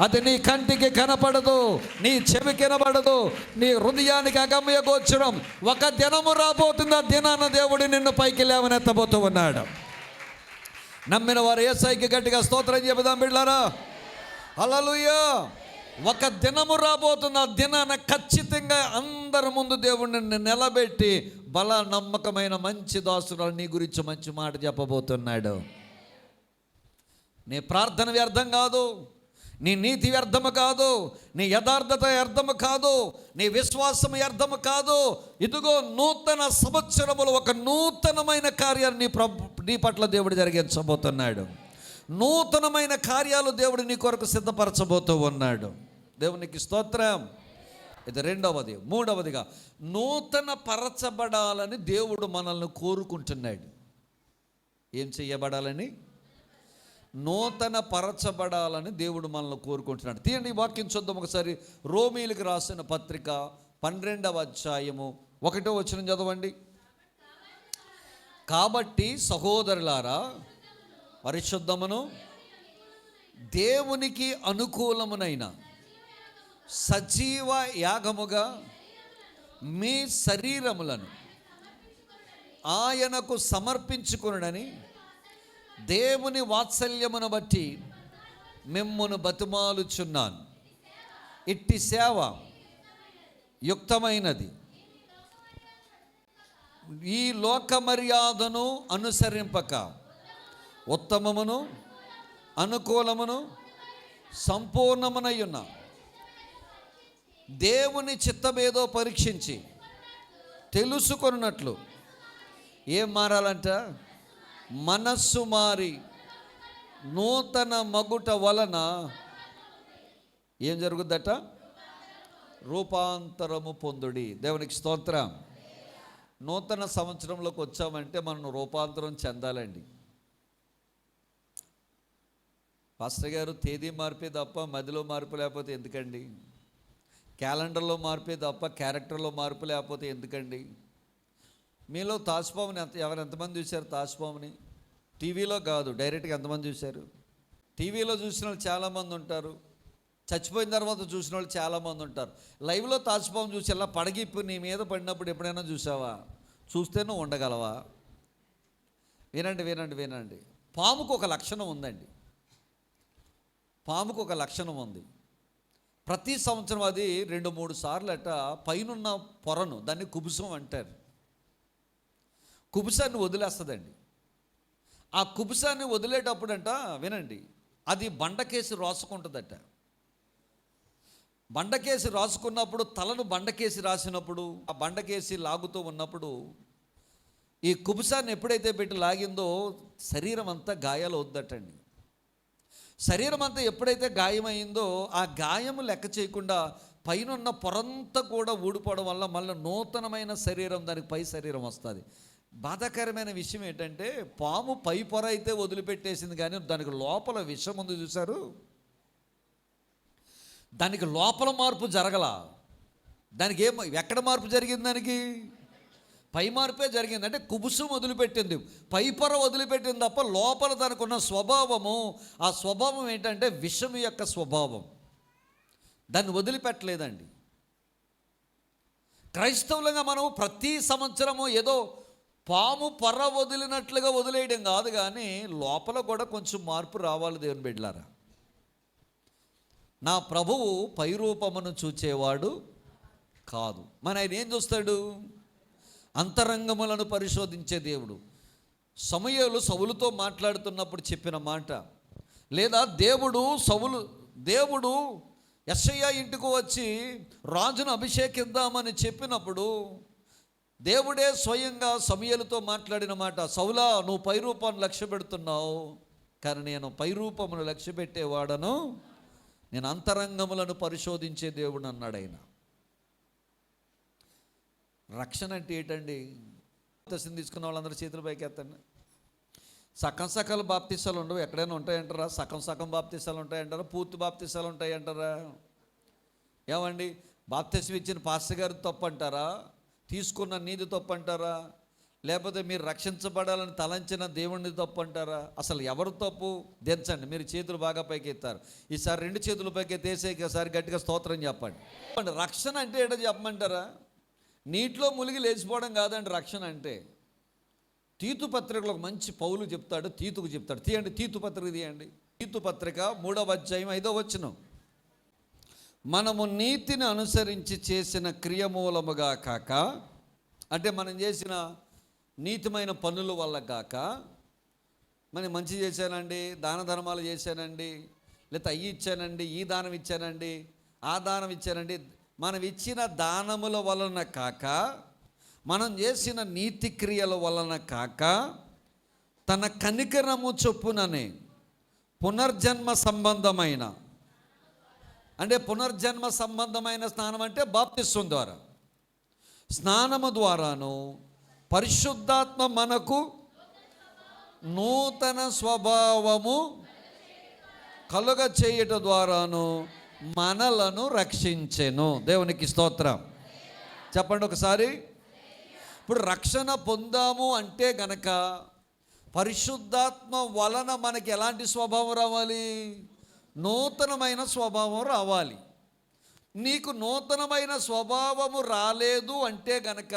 అది నీ కంటికి కనపడదు, నీ చెవికి వినబడదు, నీ హృదయానికి అగమ్య గోచరం. ఒక దినము రాబోతుంది, ఆ దినాన దేవుడు నిన్ను పైకి లేవనెత్తబోతూ ఉన్నాడు. నమ్మిన వారు యేసయ్యకి గట్టిగా స్తోత్రం చెబుదాం బిడ్డలారా. హల్లెలూయా. ఒక దినము రాబోతున్న, ఆ దినాన ఖచ్చితంగా అందరి ముందు దేవుడిని నిలబెట్టి బల నమ్మకమైన మంచి దాసురాలు నీ గురించి మంచి మాట చెప్పబోతున్నాడు. నీ ప్రార్థన వ్యర్థం కాదు, నీ నీతి వ్యర్థము కాదు, నీ యథార్థత వ్యర్థము కాదు, నీ విశ్వాసం వ్యర్థము కాదు. ఇదిగో నూతన సంవత్సరములో ఒక నూతనమైన కార్యాన్ని నీ పట్ల దేవుడు జరిగించబోతున్నాడు. నూతనమైన కార్యాలు దేవుడు నీ కొరకు సిద్ధపరచబోతూ ఉన్నాడు. దేవునికి స్తోత్రం. ఇది రెండవది. మూడవదిగా నూతన పరచబడాలని దేవుడు మనల్ని కోరుకుంటున్నాడు. ఏం చెయ్యబడాలని? నూతన పరచబడాలని దేవుడు మనల్ని కోరుకుంటున్నాడు. తీయండి ఈ వాక్యం చూద్దాం ఒకసారి. రోమీయులకు రాసిన పత్రిక 12వ అధ్యాయము 1వ వచనం చదవండి. కాబట్టి సహోదరులారా, పరిశుద్ధమును దేవునికి అనుకూలమునైన సజీవ యాగముగా మీ శరీరములను ఆయనకు సమర్పించుకొనుడని దేవుని వాత్సల్యమును బట్టి మిమ్మును బతిమాలుచున్నాను. ఇట్టి సేవ యుక్తమైనది, ఈ లోక మర్యాదను అనుసరింపక ఉత్తమమును అనుకూలమును సంపూర్ణమునయ్యున్న దేవుని చిత్తమేదో పరీక్షించి తెలుసుకొనున్నట్లు ఏం మారాలంట? మనస్సు మారి నూతన మగుట వలన ఏం జరుగుద్దట? రూపాంతరము పొందుడి. దేవునికి స్తోత్రం. నూతన సంవత్సరంలోకి వచ్చామంటే మనం రూపాంతరం చెందాలండి. పాస్టర్ గారు తేదీ మార్పే తప్ప మదిలో మార్పు లేకపోతే ఎందుకండి? క్యాలెండర్లో మార్పే తప్ప క్యారెక్టర్లో మార్పు లేకపోతే ఎందుకండి? మీలో తాజ్పాముని ఎంతమంది చూశారు? తాజ్పాముని టీవీలో కాదు, డైరెక్ట్గా ఎంతమంది చూశారు? టీవీలో చూసిన వాళ్ళు చాలామంది ఉంటారు, చచ్చిపోయిన తర్వాత చూసిన వాళ్ళు చాలామంది ఉంటారు. లైవ్లో తాజ్పాము చూసి ఇలా పడగిప్పు నీ మీద పడినప్పుడు ఎప్పుడైనా చూసావా? చూస్తేనే ఉండగలవా? వినండి వినండి వినండి. పాముకు ఒక లక్షణం ఉందండి. పాముకు ఒక లక్షణం ఉంది. ప్రతి సంవత్సరం అది 2-3 సార్లు అట పైనున్న పొరను, దాన్ని కుబుసం అంటారు, కుబుసాన్ని వదిలేస్తుందండి. ఆ కుబుసాన్ని వదిలేటప్పుడంట వినండి, అది బండకేసి రాసుకుంటుందట. బండకేసి రాసుకున్నప్పుడు, తలను బండకేసి రాసినప్పుడు, ఆ బండకేసి లాగుతూ ఉన్నప్పుడు ఈ కుబుసాన్ని ఎప్పుడైతే పెట్టి లాగిందో శరీరం అంతా గాయాలు అవుద్దటండి. శరీరం అంతా ఎప్పుడైతే గాయమైందో ఆ గాయము లెక్క చేయకుండా పైనున్న పొరంతా కూడా ఊడిపోవడం వల్ల మళ్ళీ నూతనమైన శరీరం, దానికి పై శరీరం వస్తుంది. బాధాకరమైన విషయం ఏంటంటే, పాము పై పొర అయితే వదిలిపెట్టేసింది కానీ దానికి లోపల విషం ఉంది చూశారు, దానికి లోపల మార్పు జరగల. దానికి ఎక్కడ మార్పు జరిగింది? దానికి పై మార్పే జరిగింది. అంటే కుబుసం వదిలిపెట్టింది, పై పొర వదిలిపెట్టింది తప్ప లోపల దానికి ఉన్న స్వభావము, ఆ స్వభావం ఏంటంటే విషం యొక్క స్వభావం, దాన్ని వదిలిపెట్టలేదండి. క్రైస్తవులుగా మనం ప్రతి సంవత్సరము ఏదో పాము పొర వదిలినట్లుగా వదిలేయడం కాదు, కానీ లోపల కూడా కొంచెం మార్పు రావాలి దేవుని బిడ్డలారా. నా ప్రభువు పైరూపమును చూచేవాడు కాదు. మన ఆయన ఏం చూస్తాడు? అంతరంగములను పరిశోధించే దేవుడు. సమూయేలు సౌలుతో మాట్లాడుతున్నప్పుడు చెప్పిన మాట, లేదా దేవుడు యెషయా ఇంటికి వచ్చి రాజును అభిషేకిద్దామని చెప్పినప్పుడు దేవుడే స్వయంగా సమూయేలుతో మాట్లాడిన మాట, సౌలా నువ్వు పైరూపాన్ని లక్ష్య పెడుతున్నావు, కానీ నేను పైరూపమును లక్ష్య పెట్టేవాడను, నేను అంతరంగములను పరిశోధించే దేవుడు అన్నాడు ఆయన. రక్షణ అంటే ఏంటండి? బాప్తిసం తీసుకున్న వాళ్ళందరూ చేతులు పైకి ఎత్తండి. సకల బాప్తిసాలు ఉండవు, ఎక్కడైనా ఉంటాయంటారా? సగం బాప్తిసాలు ఉంటాయంటారా? పూర్తి బాప్తిసాలు ఉంటాయంటారా? ఏమండి, బాప్తిసం ఇచ్చిన పాస్టర్ గారు తప్పు అంటారా? తీసుకున్న నీది తప్పు అంటారా? లేకపోతే మీరు రక్షించబడాలని తలంచిన దేవుడిని తప్పు అంటారా? అసలు ఎవరు తప్పు? దించండి. మీరు చేతులు బాగా పైకి ఎత్తారు. ఈసారి 2 చేతులు పైకి ఎత్తేసేసారి గట్టిగా స్తోత్రం చెప్పండి. రక్షణ అంటే ఏంటో చెప్పమంటారా? నీటిలో మునిగి లేచిపోవడం కాదండి రక్షణ అంటే. తీతు పత్రికలో ఒక మంచి పౌలు చెప్తాడు, తీతుకు చెప్తాడు. తీయండి, తీతు పత్రిక తీయండి. తీతు పత్రిక 3వ అధ్యాయం 5వ వచనం. మనము నీతిని అనుసరించి చేసిన క్రియమూలముగా కాక, అంటే మనం చేసిన నీతిమైన పనుల వల్ల కాక, మనం మంచి చేశానండి, దాన ధర్మాలు చేశానండి, లేకపోతే అయ్యి ఇచ్చానండి, ఈ దానం ఇచ్చానండి, ఆ దానం ఇచ్చానండి, మనం ఇచ్చిన దానముల వలన కాక, మనం చేసిన నీతి క్రియల వలన కాక, తన కనికరము చొప్పుననే పునర్జన్మ సంబంధమైన, అంటే పునర్జన్మ సంబంధమైన స్నానం అంటే బాప్తిస్వం ద్వారా, స్నానము ద్వారాను పరిశుద్ధాత్మ మనకు నూతన స్వభావము కలుగ చేయుట ద్వారాను మనలను రక్షించెను. దేవునికి స్తోత్రం చెప్పండి ఒకసారి. ఇప్పుడు రక్షణ పొందాము అంటే గనక పరిశుద్ధాత్మ వలన మనకి ఎలాంటి స్వభావం రావాలి? నూతనమైన స్వభావం రావాలి. నీకు నూతనమైన స్వభావము రాలేదు అంటే గనక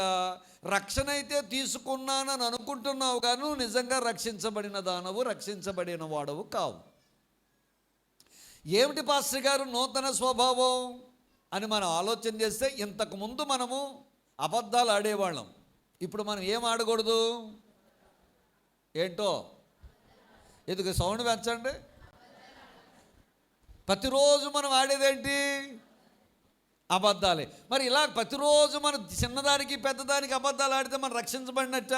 రక్షణ అయితే తీసుకున్నానని అనుకుంటున్నావు కానీ నువ్వు నిజంగా రక్షించబడిన దానవు, రక్షించబడిన వాడవు కావు. ఏమిటి పాస్టర్ గారు నూతన స్వభావం అని మనం ఆలోచన చేస్తే, ఇంతకుముందు మనము అబద్ధాలు ఆడేవాళ్ళం. ఇప్పుడు మనం ఏం ఆడకూడదు? ఏంటో ఎందుకు సౌండ్ పెంచండి. ప్రతిరోజు మనం ఆడేదేంటి? అబద్ధాలే. మరి ఇలా ప్రతిరోజు మనం చిన్నదానికి పెద్దదానికి అబద్ధాలు ఆడితే మనం రక్షించబడినట్ట?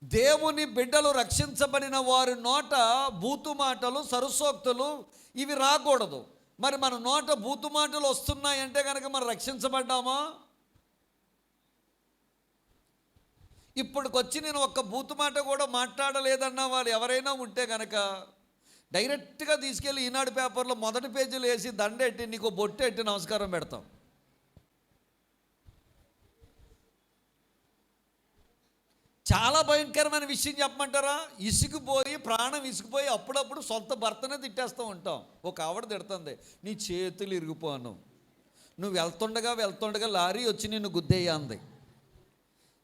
దేవుని బిడ్డలు రక్షించబడిన వారి నోట బూతు మాటలు, సరసోక్తులు ఇవి రాకూడదు. మరి మన నోట బూతు మాటలు వస్తున్నాయంటే కనుక మనం రక్షించబడ్డామా? ఇప్పటికొచ్చి నేను ఒక్క బూతు మాట కూడా మాట్లాడలేదన్న వాళ్ళు ఎవరైనా ఉంటే కనుక డైరెక్ట్గా తీసుకెళ్ళి ఈనాడు పేపర్లో మొదటి పేజీలు వేసి దండెట్టి నీకు బొట్టెట్టి నమస్కారం పెడతాం. చాలా భయంకరమైన విషయం చెప్పమంటారా? ఇసుకుపోయి ప్రాణం ఇసుకుపోయి అప్పుడప్పుడు సొంత భర్తనే తిట్టేస్తూ ఉంటాం. ఒక ఆవిడ తిడుతుంది, నీ చేతులు ఇరిగిపోను, నువ్వు వెళ్తుండగా లారీ వచ్చి నిన్ను గుద్దేయంది.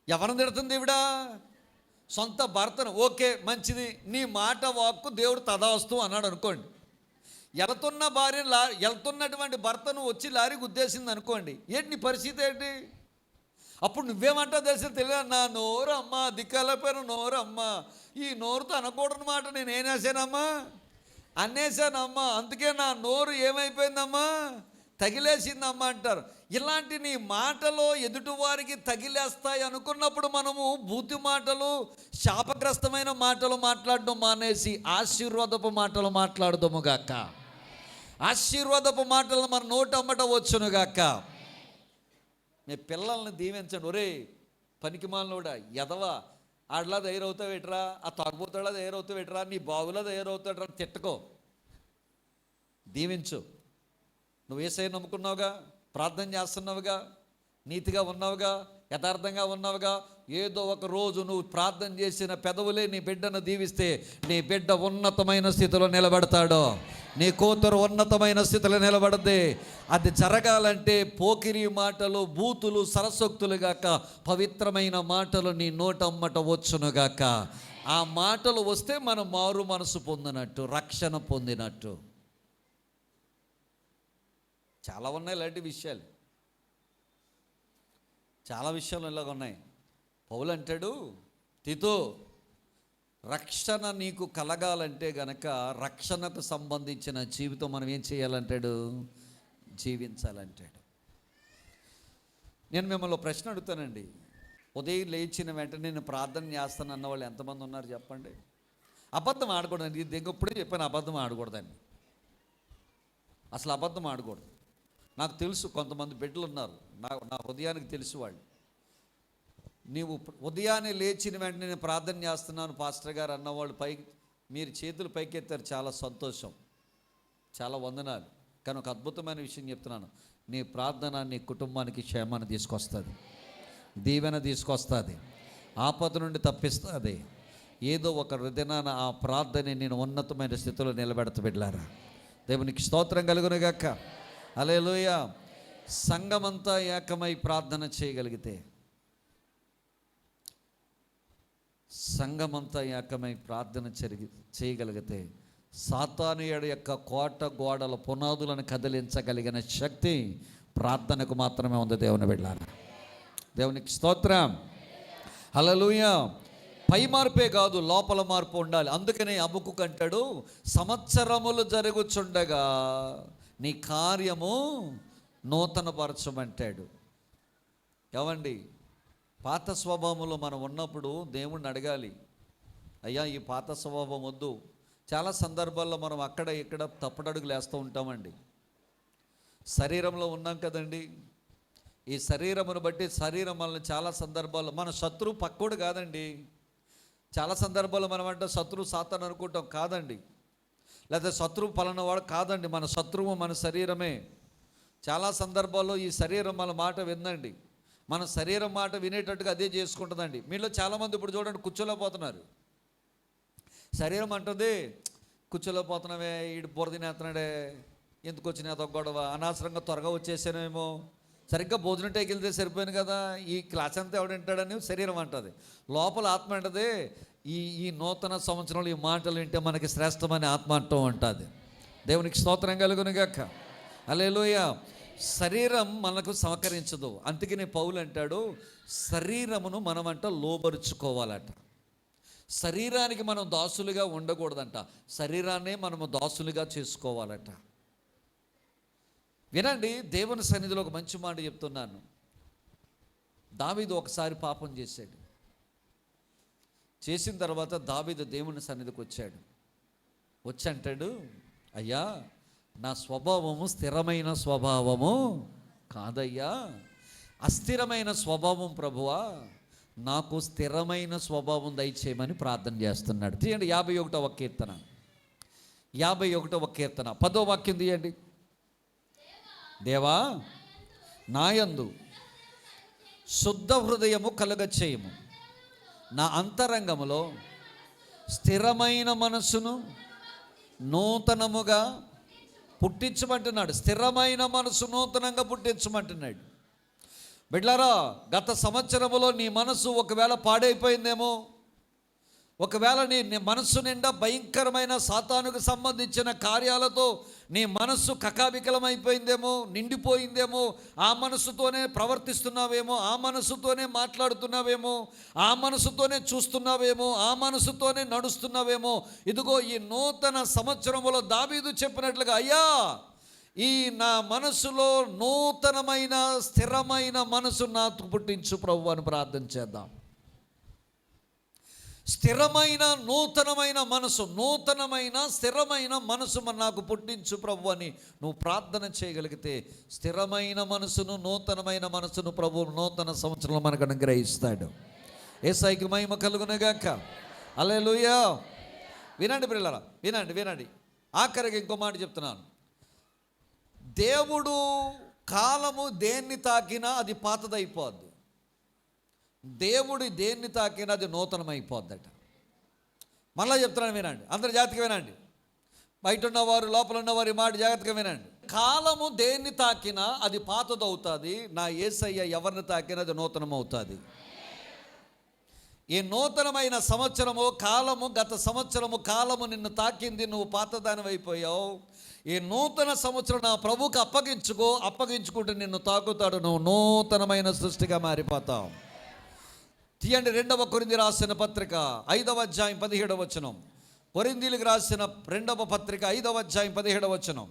ఎవరిని తిడుతుంది ఈవిడ? సొంత భర్తను. ఓకే, మంచిది, నీ మాట వాక్కు దేవుడు తదాస్తు అన్నాడు అనుకోండి. వెళ్తున్నటువంటి భర్తను వచ్చి లారీ గుద్దేసింది అనుకోండి, ఏంటి నీ పరిస్థితి ఏంటి? అప్పుడు నువ్వేమంటావు తెలిసి తెలియదు, నా నోరు అమ్మ, దిక్కలపైన నోరు అమ్మ, ఈ నోరుతో అనకూడని మాట నేను ఏనేసానమ్మా, అనేసానమ్మా, అందుకే నా నోరు ఏమైపోయిందమ్మా, తగిలేసిందమ్మా అంటారు. ఇలాంటి నీ మాటలో ఎదుటివారికి తగిలేస్తాయి అనుకున్నప్పుడు మనము బూతి మాటలు, శాపగ్రస్తమైన మాటలు మాట్లాడడం మానేసి ఆశీర్వాదపు మాటలు మాట్లాడదాము గాక. ఆశీర్వాదపు మాటలు మన నోటమ్మట వచ్చును గాక. మీ పిల్లల్ని దీవించండి. ఒరే పనికిమాలినోడా, ఎదవా, ఆడలా తయారవుతావు ఎట్రా, ఆ తాగుబోతాడా తయారవుతావు ఎట్రా, నీ బావులా తయారవుతాడరా తిట్టుకో, దీవించు. నువ్వు యేసయ్యను నమ్ముకున్నావుగా, ప్రార్థన చేస్తున్నావుగా, నీతిగా ఉన్నావుగా, యథార్థంగా ఉన్నావుగా, ఏదో ఒక రోజు నువ్వు ప్రార్థన చేసిన పెదవులే నీ బిడ్డను దీవిస్తే నీ బిడ్డ ఉన్నతమైన స్థితిలో నిలబడతాడు, నీ కూతురు ఉన్నతమైన స్థితిలో నిలబడద్ది. అది జరగాలంటే పోకిరి మాటలు, బూతులు, సరసోక్తులు గాక పవిత్రమైన మాటలు నీ నోటమ్మట వచ్చునుగాక. ఆ మాటలు వస్తే మనం మారు మనసు పొందినట్టు, రక్షణ పొందినట్టు. చాలా ఉన్నాయి ఇలాంటి విషయాలు, చాలా విషయాలు ఇలాగ ఉన్నాయి. పౌలు అంటాడు, తీతు, రక్షణ నీకు కలగాలంటే గనక రక్షణకు సంబంధించిన జీవితం మనం ఏం చేయాలంటాడు? జీవించాలంటాడు. నేను మిమ్మల్ని ప్రశ్న అడుగుతానండి. ఉదయం లేచిన వెంటనే నేను ప్రార్థన చేస్తాను అన్న వాళ్ళు ఎంతమంది ఉన్నారు చెప్పండి? అబద్ధం ఆడకూడదండి. ఇది ఎప్పుడే చెప్పాను, అబద్ధం ఆడకూడదండి. అసలు అబద్ధం ఆడకూడదు. నాకు తెలుసు కొంతమంది బిడ్డలు ఉన్నారు, నా ఉదయానికి తెలుసు వాళ్ళు. నీవు ఉదయాన్నే లేచిన వెంటనే నేను ప్రార్థన చేస్తున్నాను పాస్టర్ గారు అన్నవాళ్ళు మీరు చేతులు పైకెత్తారు, చాలా సంతోషం, చాలా వందనాలు. కానీ ఒక అద్భుతమైన విషయం చెప్తున్నాను, నీ ప్రార్థన నీ కుటుంబానికి క్షేమాన్ని తీసుకొస్తుంది, దీవెన తీసుకొస్తుంది, ఆపద నుండి తప్పిస్తుంది. ఏదో ఒక దినాన ఆ ప్రార్థన నేను ఉన్నతమైన స్థితిలో నిలబెడత బిడ్డలారా. దేవునికి స్తోత్రం కలుగునుగాక. హల్లెలూయా. సంఘమంతా ఏకమై ప్రార్థన చేయగలిగితే, సంఘమంతా ఏకమై ప్రార్థన చేయగలిగితే సాతానుయుడి యొక్క కోట గోడల పునాదులను కదిలించగలిగిన శక్తి ప్రార్థనకు మాత్రమే ఉంది. దేవుని బిడ్డలారా, దేవునికి స్తోత్రం. హల్లెలూయా. పై మార్పే కాదు, లోపల మార్పు ఉండాలి. అందుకనే హబక్కూకు అంటాడు, సంవత్సరములు జరుగుచుండగా నీ కార్యము నూతనపరచమంటాడు. ఏమండి, పాత స్వభావంలో మనం ఉన్నప్పుడు దేవుణ్ణి అడగాలి, అయ్యా ఈ పాత స్వభావం వద్దు. చాలా సందర్భాల్లో మనం అక్కడ ఇక్కడ తప్పుడడుగులు వేస్తూ ఉంటామండి. శరీరంలో ఉన్నాం కదండి, ఈ శరీరమును బట్టి శరీరం మనల్ని చాలా సందర్భాల్లో, మన శత్రువు పక్కోడు కాదండి. చాలా సందర్భాల్లో మనం అంటే శత్రువు సాతాను అనుకుంటాం, కాదండి. లేదా శత్రువు పలానావాడు కాదండి, మన శత్రువు మన శరీరమే. చాలా సందర్భాల్లో ఈ శరీరం మన మాట విందండి, మన శరీరం మాట వినేటట్టుగా అదే చేసుకుంటుందండి. మీలో చాలామంది ఇప్పుడు చూడండి కూర్చోలేకపోతున్నారు. శరీరం అంటుంది, కూర్చోలేకపోతున్నావే, ఈడు బుర్ర తినేస్తున్నాడే, ఎందుకు వచ్చిన అదొక గొడవ, అనవసరంగా త్వరగా వచ్చేసానేమో, సరిగ్గా భోజనం టైకి వెళ్తే సరిపోయాను కదా, ఈ క్లాస్ అంతా ఎవడంటాడని శరీరం అంటుంది. లోపల ఆత్మ అంటది, ఈ నూతన సంవత్సరంలో ఈ మాటలు వింటే మనకి శ్రేష్టమని ఆత్మ అంటూ ఉంటుంది. దేవునికి స్తోత్రం కలుగునుగాక. హల్లెలూయా. శరీరం మనకు సహకరించదు. అందుకనే పౌలు అంటాడు, శరీరమును మనమంట లోబరుచుకోవాలట. శరీరానికి మనం దాసులుగా ఉండకూడదంట, శరీరాన్నే మనము దాసులుగా చేసుకోవాలట. వినండి, దేవుని సన్నిధిలో ఒక మంచి మాట చెప్తున్నాను. దావీదు ఒకసారి పాపం చేశాడు. చేసిన తర్వాత దావీదు దేవుని సన్నిధికి వచ్చాడు. వచ్చి అంటాడు, అయ్యా, నా స్వభావము స్థిరమైన స్వభావము కాదయ్యా, అస్థిరమైన స్వభావం ప్రభువా, నాకు స్థిరమైన స్వభావం దయచేయమని ప్రార్థన చేస్తున్నాడు. తీయండి 51వ కీర్తన, 51వ కీర్తన 10వ వాక్యం తీయండి. దేవా, నాయందు శుద్ధ హృదయము కలుగచేయము, నా అంతరంగములో స్థిరమైన మనస్సును నూతనముగా పుట్టించమంటున్నాడు. స్థిరమైన మనసు నూతనంగా పుట్టించమంటున్నాడు. బిడ్లారా, గత సంవత్సరములో నీ మనసు ఒకవేళ పాడైపోయిందేమో, ఒకవేళ నీ మనస్సు నిండా భయంకరమైన సాతానుకు సంబంధించిన కార్యాలతో నీ మనస్సు కకావికలమైపోయిందేమో, నిండిపోయిందేమో, ఆ మనస్సుతోనే ప్రవర్తిస్తున్నావేమో, ఆ మనస్సుతోనే మాట్లాడుతున్నావేమో, ఆ మనస్సుతోనే చూస్తున్నావేమో, ఆ మనస్సుతోనే నడుస్తున్నావేమో. ఇదిగో ఈ నూతన సంవత్సరములో దావీదు చెప్పినట్లుగా, అయ్యా, ఈ నా మనసులో నూతనమైన స్థిరమైన మనసు నాకు పుట్టించు ప్రభు అని ప్రార్థన చేద్దాం. స్థిరమైన నూతనమైన మనసు, నూతనమైన స్థిరమైన మనసు నాకు పుట్టించు ప్రభు అని నువ్వు ప్రార్థన చేయగలిగితే, స్థిరమైన మనసును నూతనమైన మనసును ప్రభు నూతన సంవత్సరంలో మనకు అనుగ్రహిస్తాడు. యేసయ్యకి మహిమ కలుగునుగాక. హల్లెలూయా. వినండి పిల్లరా, వినండి. ఆఖరికి ఇంకో మాట చెప్తున్నాను. దేవుడు కాలము దేన్ని తాకినా అది పాతదైపోద్ది, దేవుడు దేన్ని తాకినా అది నూతనమైపోద్దట. మళ్ళా చెప్తున్నాను, వినండి, అందరు జాగ్రత్తగా వినండి. బయట ఉన్నవారు, లోపల ఉన్నవారు ఈ మాట జాగ్రత్తగా వినండి. కాలము దేన్ని తాకినా అది పాతదవుతుంది, నా యేసయ్య ఎవరిని తాకినా అది నూతనమవుతుంది. ఈ నూతనమైన సంవత్సరము కాలము, గత సంవత్సరము కాలము నిన్ను తాకింది, నువ్వు పాతదానివైపోయావు. ఈ నూతన సంవత్సరం నా ప్రభువుకి అప్పగించుకుంటే నిన్ను తాకుతాడు, నువ్వు నూతనమైన సృష్టిగా మారిపోతావు. తీయండి 2వ కొరింథీ రాసిన పత్రిక 5వ అధ్యాయం 17వ వచనం. కొరింథీలకు రాసిన 2వ పత్రిక 5వ అధ్యాయం 17వ వచనం.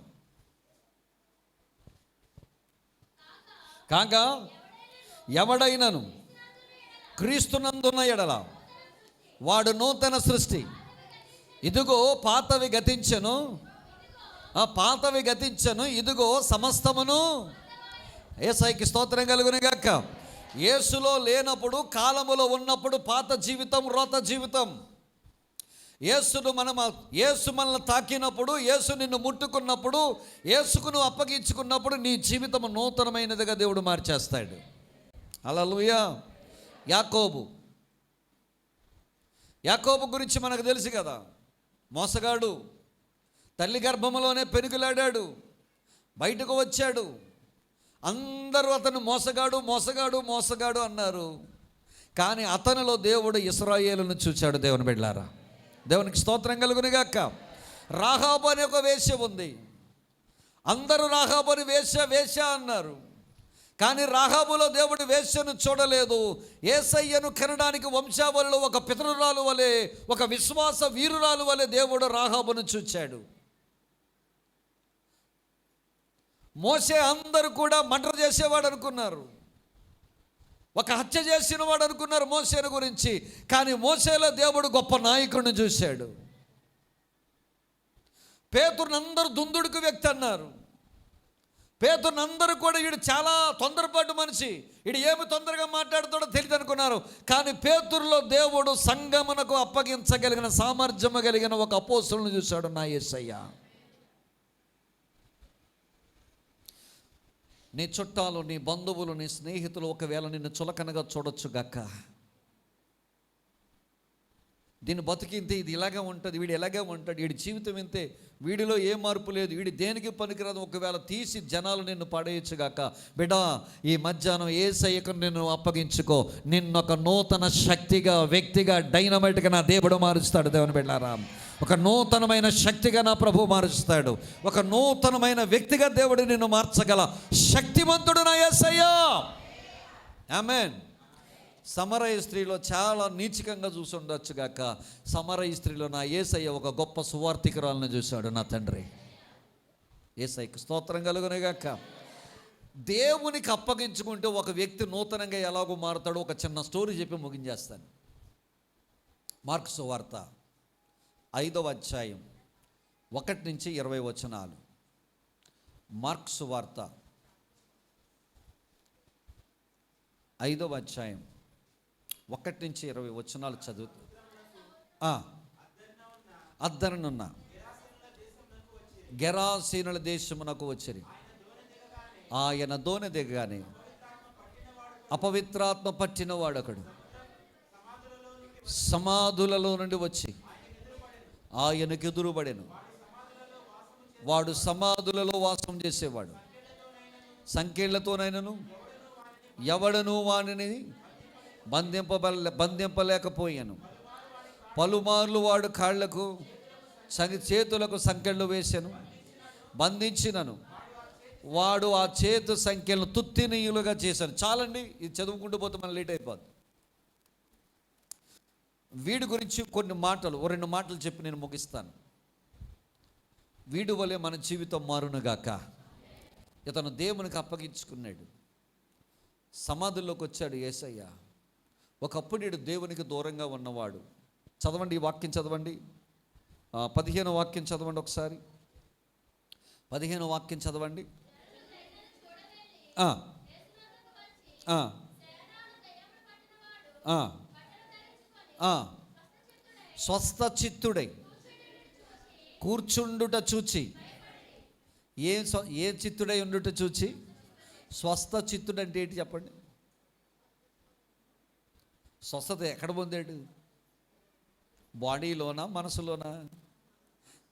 కాగా ఎవడైనను క్రీస్తునందున్న ఎడల వాడు నూతన సృష్టి, ఇదిగో పాతవి గతించెను, ఇదిగో సమస్తమును. యేసయ్యకి స్తోత్రం కలుగునుగాక. యేసులో లేనప్పుడు, కాలములో ఉన్నప్పుడు పాత జీవితం, రోత జీవితం. యేసు మనల్ని తాకినప్పుడు, యేసు నిన్ను ముట్టుకున్నప్పుడు, యేసుకు నువ్వు అప్పగించుకున్నప్పుడు నీ జీవితం నూతనమైనదిగా దేవుడు మార్చేస్తాడు. హల్లెలూయా. యాకోబు గురించి మనకు తెలుసు కదా. మోసగాడు, తల్లి గర్భంలోనే పెనుగులాడాడు, బయటకు వచ్చాడు. అందరూ అతను మోసగాడు అన్నారు. కానీ అతనిలో దేవుడు ఇశ్రాయేలును చూచాడు. దేవుని బిడ్డలారా, దేవునికి స్తోత్రం కలుగునుగాక. రాహాబు అనే ఒక వేశ్య ఉంది. అందరూ రాహాబుని వేశ్య అన్నారు. కానీ రాహాబులో దేవుడు వేశ్యను చూడలేదు. యేసయ్యను కనడానికి వంశావళిలో ఒక పితరురాలు వలె, ఒక విశ్వాస వీరురాలు వలె దేవుడు రాహాబును చూచాడు. మోసే అందరూ కూడా మర్డర్ చేసేవాడు అనుకున్నారు, ఒక హత్య చేసిన వాడు అనుకున్నారు మోసేను గురించి. కానీ మోసేలో దేవుడు గొప్ప నాయకుడిని చూశాడు. పేతురుని అందరూ దుందుడుకు వ్యక్తి అన్నారు. పేతురుని అందరూ కూడా వీడు చాలా తొందరపాటు మనిషి, వీడు ఏమి తొందరగా మాట్లాడుతాడో తెలియదు అనుకున్నారు. కానీ పేతురులో దేవుడు సంగమునకు అప్పగించగలిగిన సామర్థ్యము కలిగిన ఒక అపోస్తలుని చూశాడు నా యేసయ్య. నీ చుట్టాలు, నీ బంధువులు, నీ స్నేహితులు ఒకవేళ నిన్ను చులకనగా చూడొచ్చు గాక. దీని బతికింతే, ఇది ఇలాగే ఉంటుంది, వీడు ఇలాగే ఉంటాడు, వీడి జీవితం ఇంతే, వీడిలో ఏ మార్పు లేదు, వీడి దేనికి పనికిరాదు. ఒకవేళ తీసి జనాలు నిన్ను పడేయచ్చుగాక. బిడ్డా, ఈ మధ్యాహ్నం యేసయ్యకు నిన్ను అప్పగించుకో. నిన్నొక నూతన శక్తిగా, వ్యక్తిగా, డైనమైట్గా నా దేవుడు మారుస్తాడు. దేవుని బిడ్డారా, ఒక నూతనమైన శక్తిగా నా ప్రభు మారుస్తాడు. ఒక నూతనమైన వ్యక్తిగా దేవుడు నిన్ను మార్చగల శక్తివంతుడు నా యేసయ్య. ఆమేన్. సమరయ స్త్రీలో చాలా నీచకంగా చూసి ఉండొచ్చు గాక, సమరయ స్త్రీలో నా యేసయ్య ఒక గొప్ప సువార్థికురాలను చూశాడు నా తండ్రి. యేసయ్యకు స్తోత్రం కలుగునే గాక. దేవునికి అప్పగించుకుంటే ఒక వ్యక్తి నూతనంగా ఎలాగో మారుతాడో ఒక చిన్న స్టోరీ చెప్పి ముగించేస్తాను. మార్కు సువార్త 5వ అధ్యాయం 1 నుంచి 20 వచనాలు. మార్కు సువార్త 5వ అధ్యాయం 1 నుంచి 20 వచనాలు చదువుతూ, అద్దరనున్న గెరాసీనుల దేశమునకు వచ్చిరి. ఆయన దోణి దిగగానే అపవిత్రాత్మ పట్టిన వాడొకడు సమాధులలో నుండి వచ్చి ఆయనకు ఎదురుబడెను. వాడు సమాధులలో వాసం చేసేవాడు. సంకెళ్లతోనైనను ఎవడను వాడిని బంధింపలేకపోయాను. పలుమార్లు వాడు కాళ్లకు చేతులకు సంకెళ్ళు వేశాను, బంధించినను వాడు ఆ చేతు సంఖ్యలను తుత్తినీయులుగా చేశాను. చాలండి, ఇది చదువుకుంటూ పోతే మనం లేట్ అయిపోద్ది. వీడి గురించి కొన్ని మాటలు, 2 మాటలు చెప్పి నేను ముగిస్తాను. వీడి వలె మన జీవితం మారునుగాక. ఇతను దేవునికి అప్పగించుకున్నాడు. సమాధుల్లోకి వచ్చాడు యేసయ్య. ఒకప్పుడు వీడు దేవునికి దూరంగా ఉన్నవాడు. చదవండి, ఈ వాక్యం చదవండి. 15వ వాక్యం చదవండి ఒకసారి. 15వ వాక్యం చదవండి. స్వస్థ చిత్తుడై కూర్చుండుట చూచి, ఏ చిత్తుడై ఉండుట చూచి, స్వస్థ చిత్తుడు అంటే ఏంటి చెప్పండి? స్వస్థత ఎక్కడ పొందాడు? బాడీలోనా, మనసులోనా?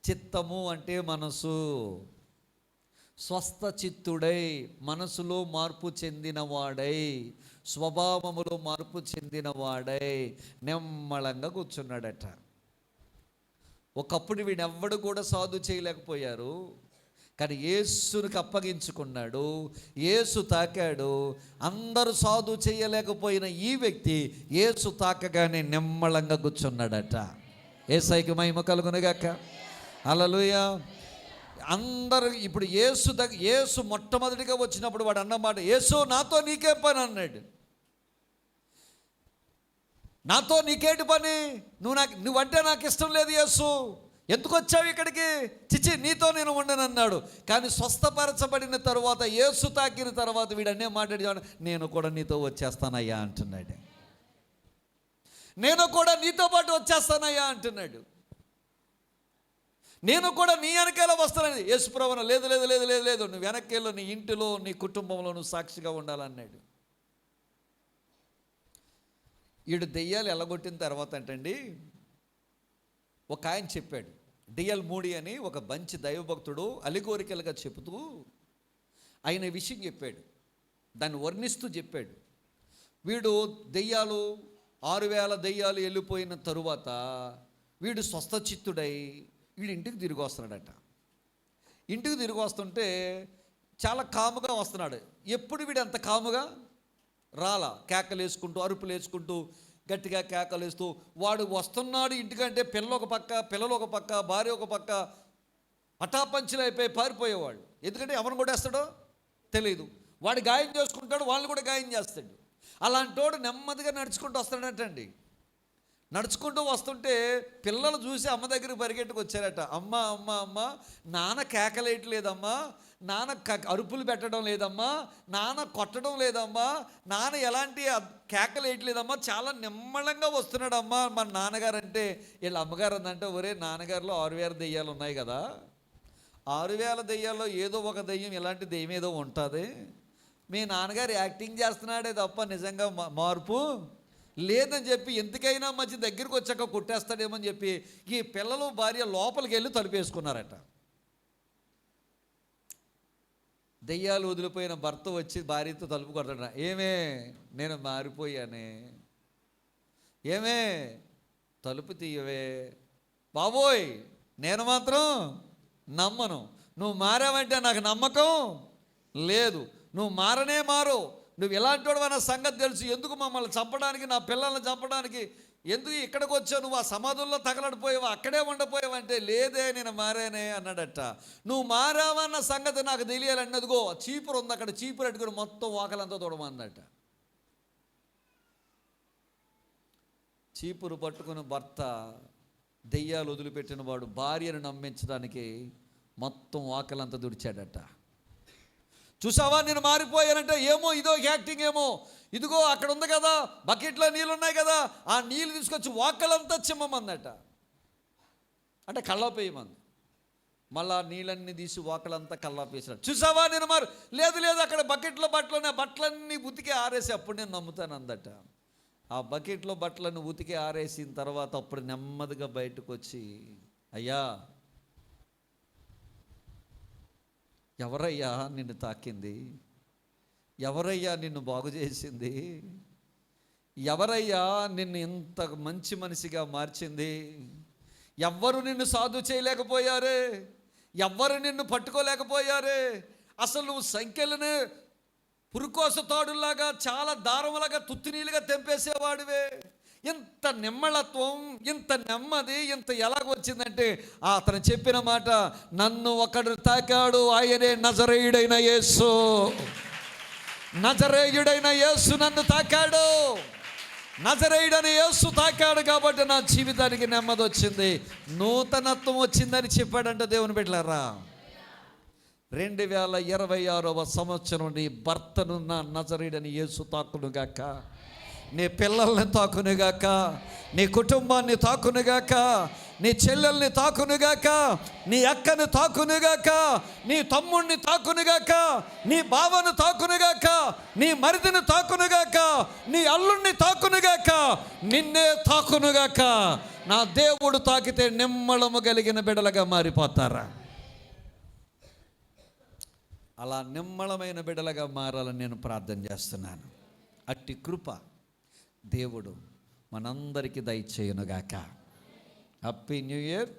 చిత్తము అంటే మనసు. స్వస్థ చిత్తుడై, మనసులో మార్పు చెందినవాడై, స్వభావములో మార్పు చెందినవాడై నెమ్మళంగా కూర్చున్నాడట. ఒకప్పుడు వీడెవ్వడు కూడా సాధు చేయలేకపోయారు, కానీ యేసునికి అప్పగించుకున్నాడు. యేసు తాకాడు. అందరూ సాధు చేయలేకపోయిన ఈ వ్యక్తి యేసు తాకగానే నెమ్మళంగా కూర్చున్నాడట. యేసయ్యకి మహిమ కలుగునుగాక. హల్లెలూయా. అందరూ ఇప్పుడు యేసు మొట్టమొదటిగా వచ్చినప్పుడు వాడు అన్నమాట, యేసు నాతో నీకే పని అన్నాడు. నాతో నీకేంటి పని? నువ్వంటే నాకు ఇష్టం లేదు యేసు, ఎందుకు వచ్చావు ఇక్కడికి? చిచి, నీతో నేను ఉండనన్నాడు. కానీ స్వస్థపరచబడిన తర్వాత, యేసు తాకిన తర్వాత వీడన్నే మాట్లాడి, నేను కూడా నీతో వచ్చేస్తానయ్యా అంటున్నాడు. నేను కూడా నీతో పాటు వచ్చేస్తానయ్యా అంటున్నాడు. నేను కూడా నీ వెనకాల వస్తానని. యేసు ప్రభువున లేదు లేదు లేదు లేదు లేదు, నువ్వు వెనక్కేళ్ళు, నీ ఇంటిలో, నీ కుటుంబంలో నువ్వు సాక్షిగా ఉండాలన్నాడు. వీడు దెయ్యాలు ఎల్లగొట్టిన తర్వాత అంటండి, ఒక ఆయన చెప్పాడు, డిఎల్ మూడీ అని ఒక మంచి దైవభక్తుడు అలిగోరికలుగా చెబుతూ ఆయన విషయం చెప్పాడు, దాన్ని వర్ణిస్తూ చెప్పాడు. వీడు దెయ్యాలు 6000 దెయ్యాలు వెళ్ళిపోయిన తరువాత వీడు స్వస్థచిత్తుడై వీడు ఇంటికి తిరిగి వస్తున్నాడట. ఇంటికి తిరిగి వస్తుంటే చాలా కాముగా వస్తున్నాడు. ఎప్పుడు వీడు అంత కాముగా రాలా. కేకలు వేసుకుంటూ, అరుపులు వేసుకుంటూ, గట్టిగా కేకలు వేస్తూ వాడు వస్తున్నాడు ఇంటికంటే పిల్లలు ఒక పక్క, భార్య ఒక పక్క, పటాపంచులు అయిపోయి పారిపోయేవాడు. ఎందుకంటే ఎవరిని కొట్టేస్తాడో తెలియదు. వాడు గాయం చేసుకుంటాడు, వాళ్ళని కూడా గాయం చేస్తాడు. అలాంటి వాడు నెమ్మదిగా నడుచుకుంటూ వస్తాడటండి. నడుచుకుంటూ వస్తుంటే పిల్లలు చూసి అమ్మ దగ్గరికి పరిగెట్టుకు వచ్చారట. అమ్మ అమ్మ అమ్మ, నాన్న కేకలేయట్లేదమ్మా, నాన్న అరుపులు పెట్టడం లేదమ్మా, నాన్న కొట్టడం లేదమ్మా, నాన్న ఎలాంటి కేకలేయట్లేదమ్మా, చాలా నిమ్మళంగా వస్తున్నాడమ్మా మన నాన్నగారు. అంటే వీళ్ళ అమ్మగారు అందంటే, ఒరే నాన్నగారిలో 6000 దెయ్యాలు ఉన్నాయి కదా, 6000 దెయ్యాల్లో ఏదో ఒక దెయ్యం, ఇలాంటి దెయ్యం ఏదో ఉంటుంది, మీ నాన్నగారు యాక్టింగ్ చేస్తున్నాడే తప్ప నిజంగా మార్పు లేదని చెప్పి ఎందుకైనా మంచి దగ్గరికి వచ్చాక కొట్టేస్తాడేమో అని చెప్పి ఈ పిల్లలు భార్య లోపలికి వెళ్ళి తలుపేసుకున్నారట. దెయ్యాలు వదిలిపోయిన భర్త వచ్చి భార్యతో తలుపు కొడతాడు. ఏమే నేను మారిపోయానే, ఏమే తలుపు తీయవే. బాబోయ్ నేను మాత్రం నమ్మను, నువ్వు మారావంటే నాకు నమ్మకం లేదు, నువ్వు మారనే మారు, నువ్వు ఎలాంటి వాడు అన్న సంగతి తెలుసు, ఎందుకు మమ్మల్ని చంపడానికి, నా పిల్లల్ని చంపడానికి ఎందుకు ఇక్కడికి వచ్చావు, నువ్వు ఆ సమాధుల్లో తగలడిపోయావా, అక్కడే ఉండపోయావంటే లేదే నేను మారానే అన్నాడట. నువ్వు మారావన్న సంగతి నాకు తెలియాలన్నదిగో చీపురు ఉంది అక్కడ, చీపురు అట్టుకుని మొత్తం వాకలంతా తోడమన్నట. చీపురు పట్టుకుని భర్త దెయ్యాలు వదిలిపెట్టిన వాడు భార్యను నమ్మించడానికి మొత్తం వాకలంతా దుడిచాడట. చూసావా నేను మారిపోయానంటే, ఏమో ఇదో యాక్టింగ్ ఏమో, ఇదిగో అక్కడ ఉంది కదా బకెట్లో నీళ్ళు ఉన్నాయి కదా, ఆ నీళ్ళు తీసుకొచ్చి వాకలంతా చిమ్మమందట. అంటే కళ్ళాపేయమంది. మళ్ళా నీళ్ళన్నీ తీసి వాకలంతా కళ్ళాపేసాడు. చూసావా నేను లేదు లేదు అక్కడ బకెట్లో బట్టలన్నీ ఉతికి ఆరేసి అప్పుడు నేను నమ్ముతాను అందట. ఆ బకెట్లో బట్టలను ఉతికి ఆరేసిన తర్వాత అప్పుడు నెమ్మదిగా బయటకు వచ్చి, అయ్యా ఎవరయ్యా నిన్ను తాకింది, ఎవరయ్యా నిన్ను బాగు చేసింది, ఎవరయ్యా నిన్ను ఇంత మంచి మనిషిగా మార్చింది, ఎవ్వరు నిన్ను సాధు చేయలేకపోయారే, ఎవ్వరు నిన్ను పట్టుకోలేకపోయారే, అసలు నువ్వు సంఖ్యలనే పురుకోస తాడులాగా చాలా దారములాగా తుత్తినీలుగా తెంపేసేవాడివే, ఇంత నిమ్మళత్వం ఇంత నెమ్మది ఇంత ఎలాగొచ్చిందంటే అతను చెప్పిన మాట, నన్ను ఒకడు తాకాడు ఆయనే నజరేయుడైన యేసు, నజరేయుడైన యేసు నన్ను తాకాడు, నజరేయుడైన యేసు తాకాడు కాబట్టి నా జీవితానికి నెమ్మది వచ్చింది, నూతనత్వం వచ్చిందని చెప్పాడంట. దేవుని బిడ్డలారా 2026వ సంవత్సరం నీ భర్తను నా నజరేయుడైన యేసు తాకునుగాక, నీ పిల్లల్ని తాకునుగాక, నీ కుటుంబాన్ని తాకునుగాక, నీ చెల్లెల్ని తాకునుగాక, నీ అక్కని తాకునుగాక, నీ తమ్ముడిని తాకునుగాక, నీ బావను తాకునుగాక, నీ మరిదిని తాకునుగాక, నీ అల్లుడిని తాకునుగాక, నిన్నే తాకునుగాక. నా దేవుడు తాకితే నిమ్మళము కలిగిన బిడ్డలుగా మారిపోతారా? అలా నిమ్మళమైన బిడ్డలుగా మారాలని నేను ప్రార్థన చేస్తున్నాను. అట్టి కృప దేవుడు మనందరికీ దయచేయునుగాక. Happy new year.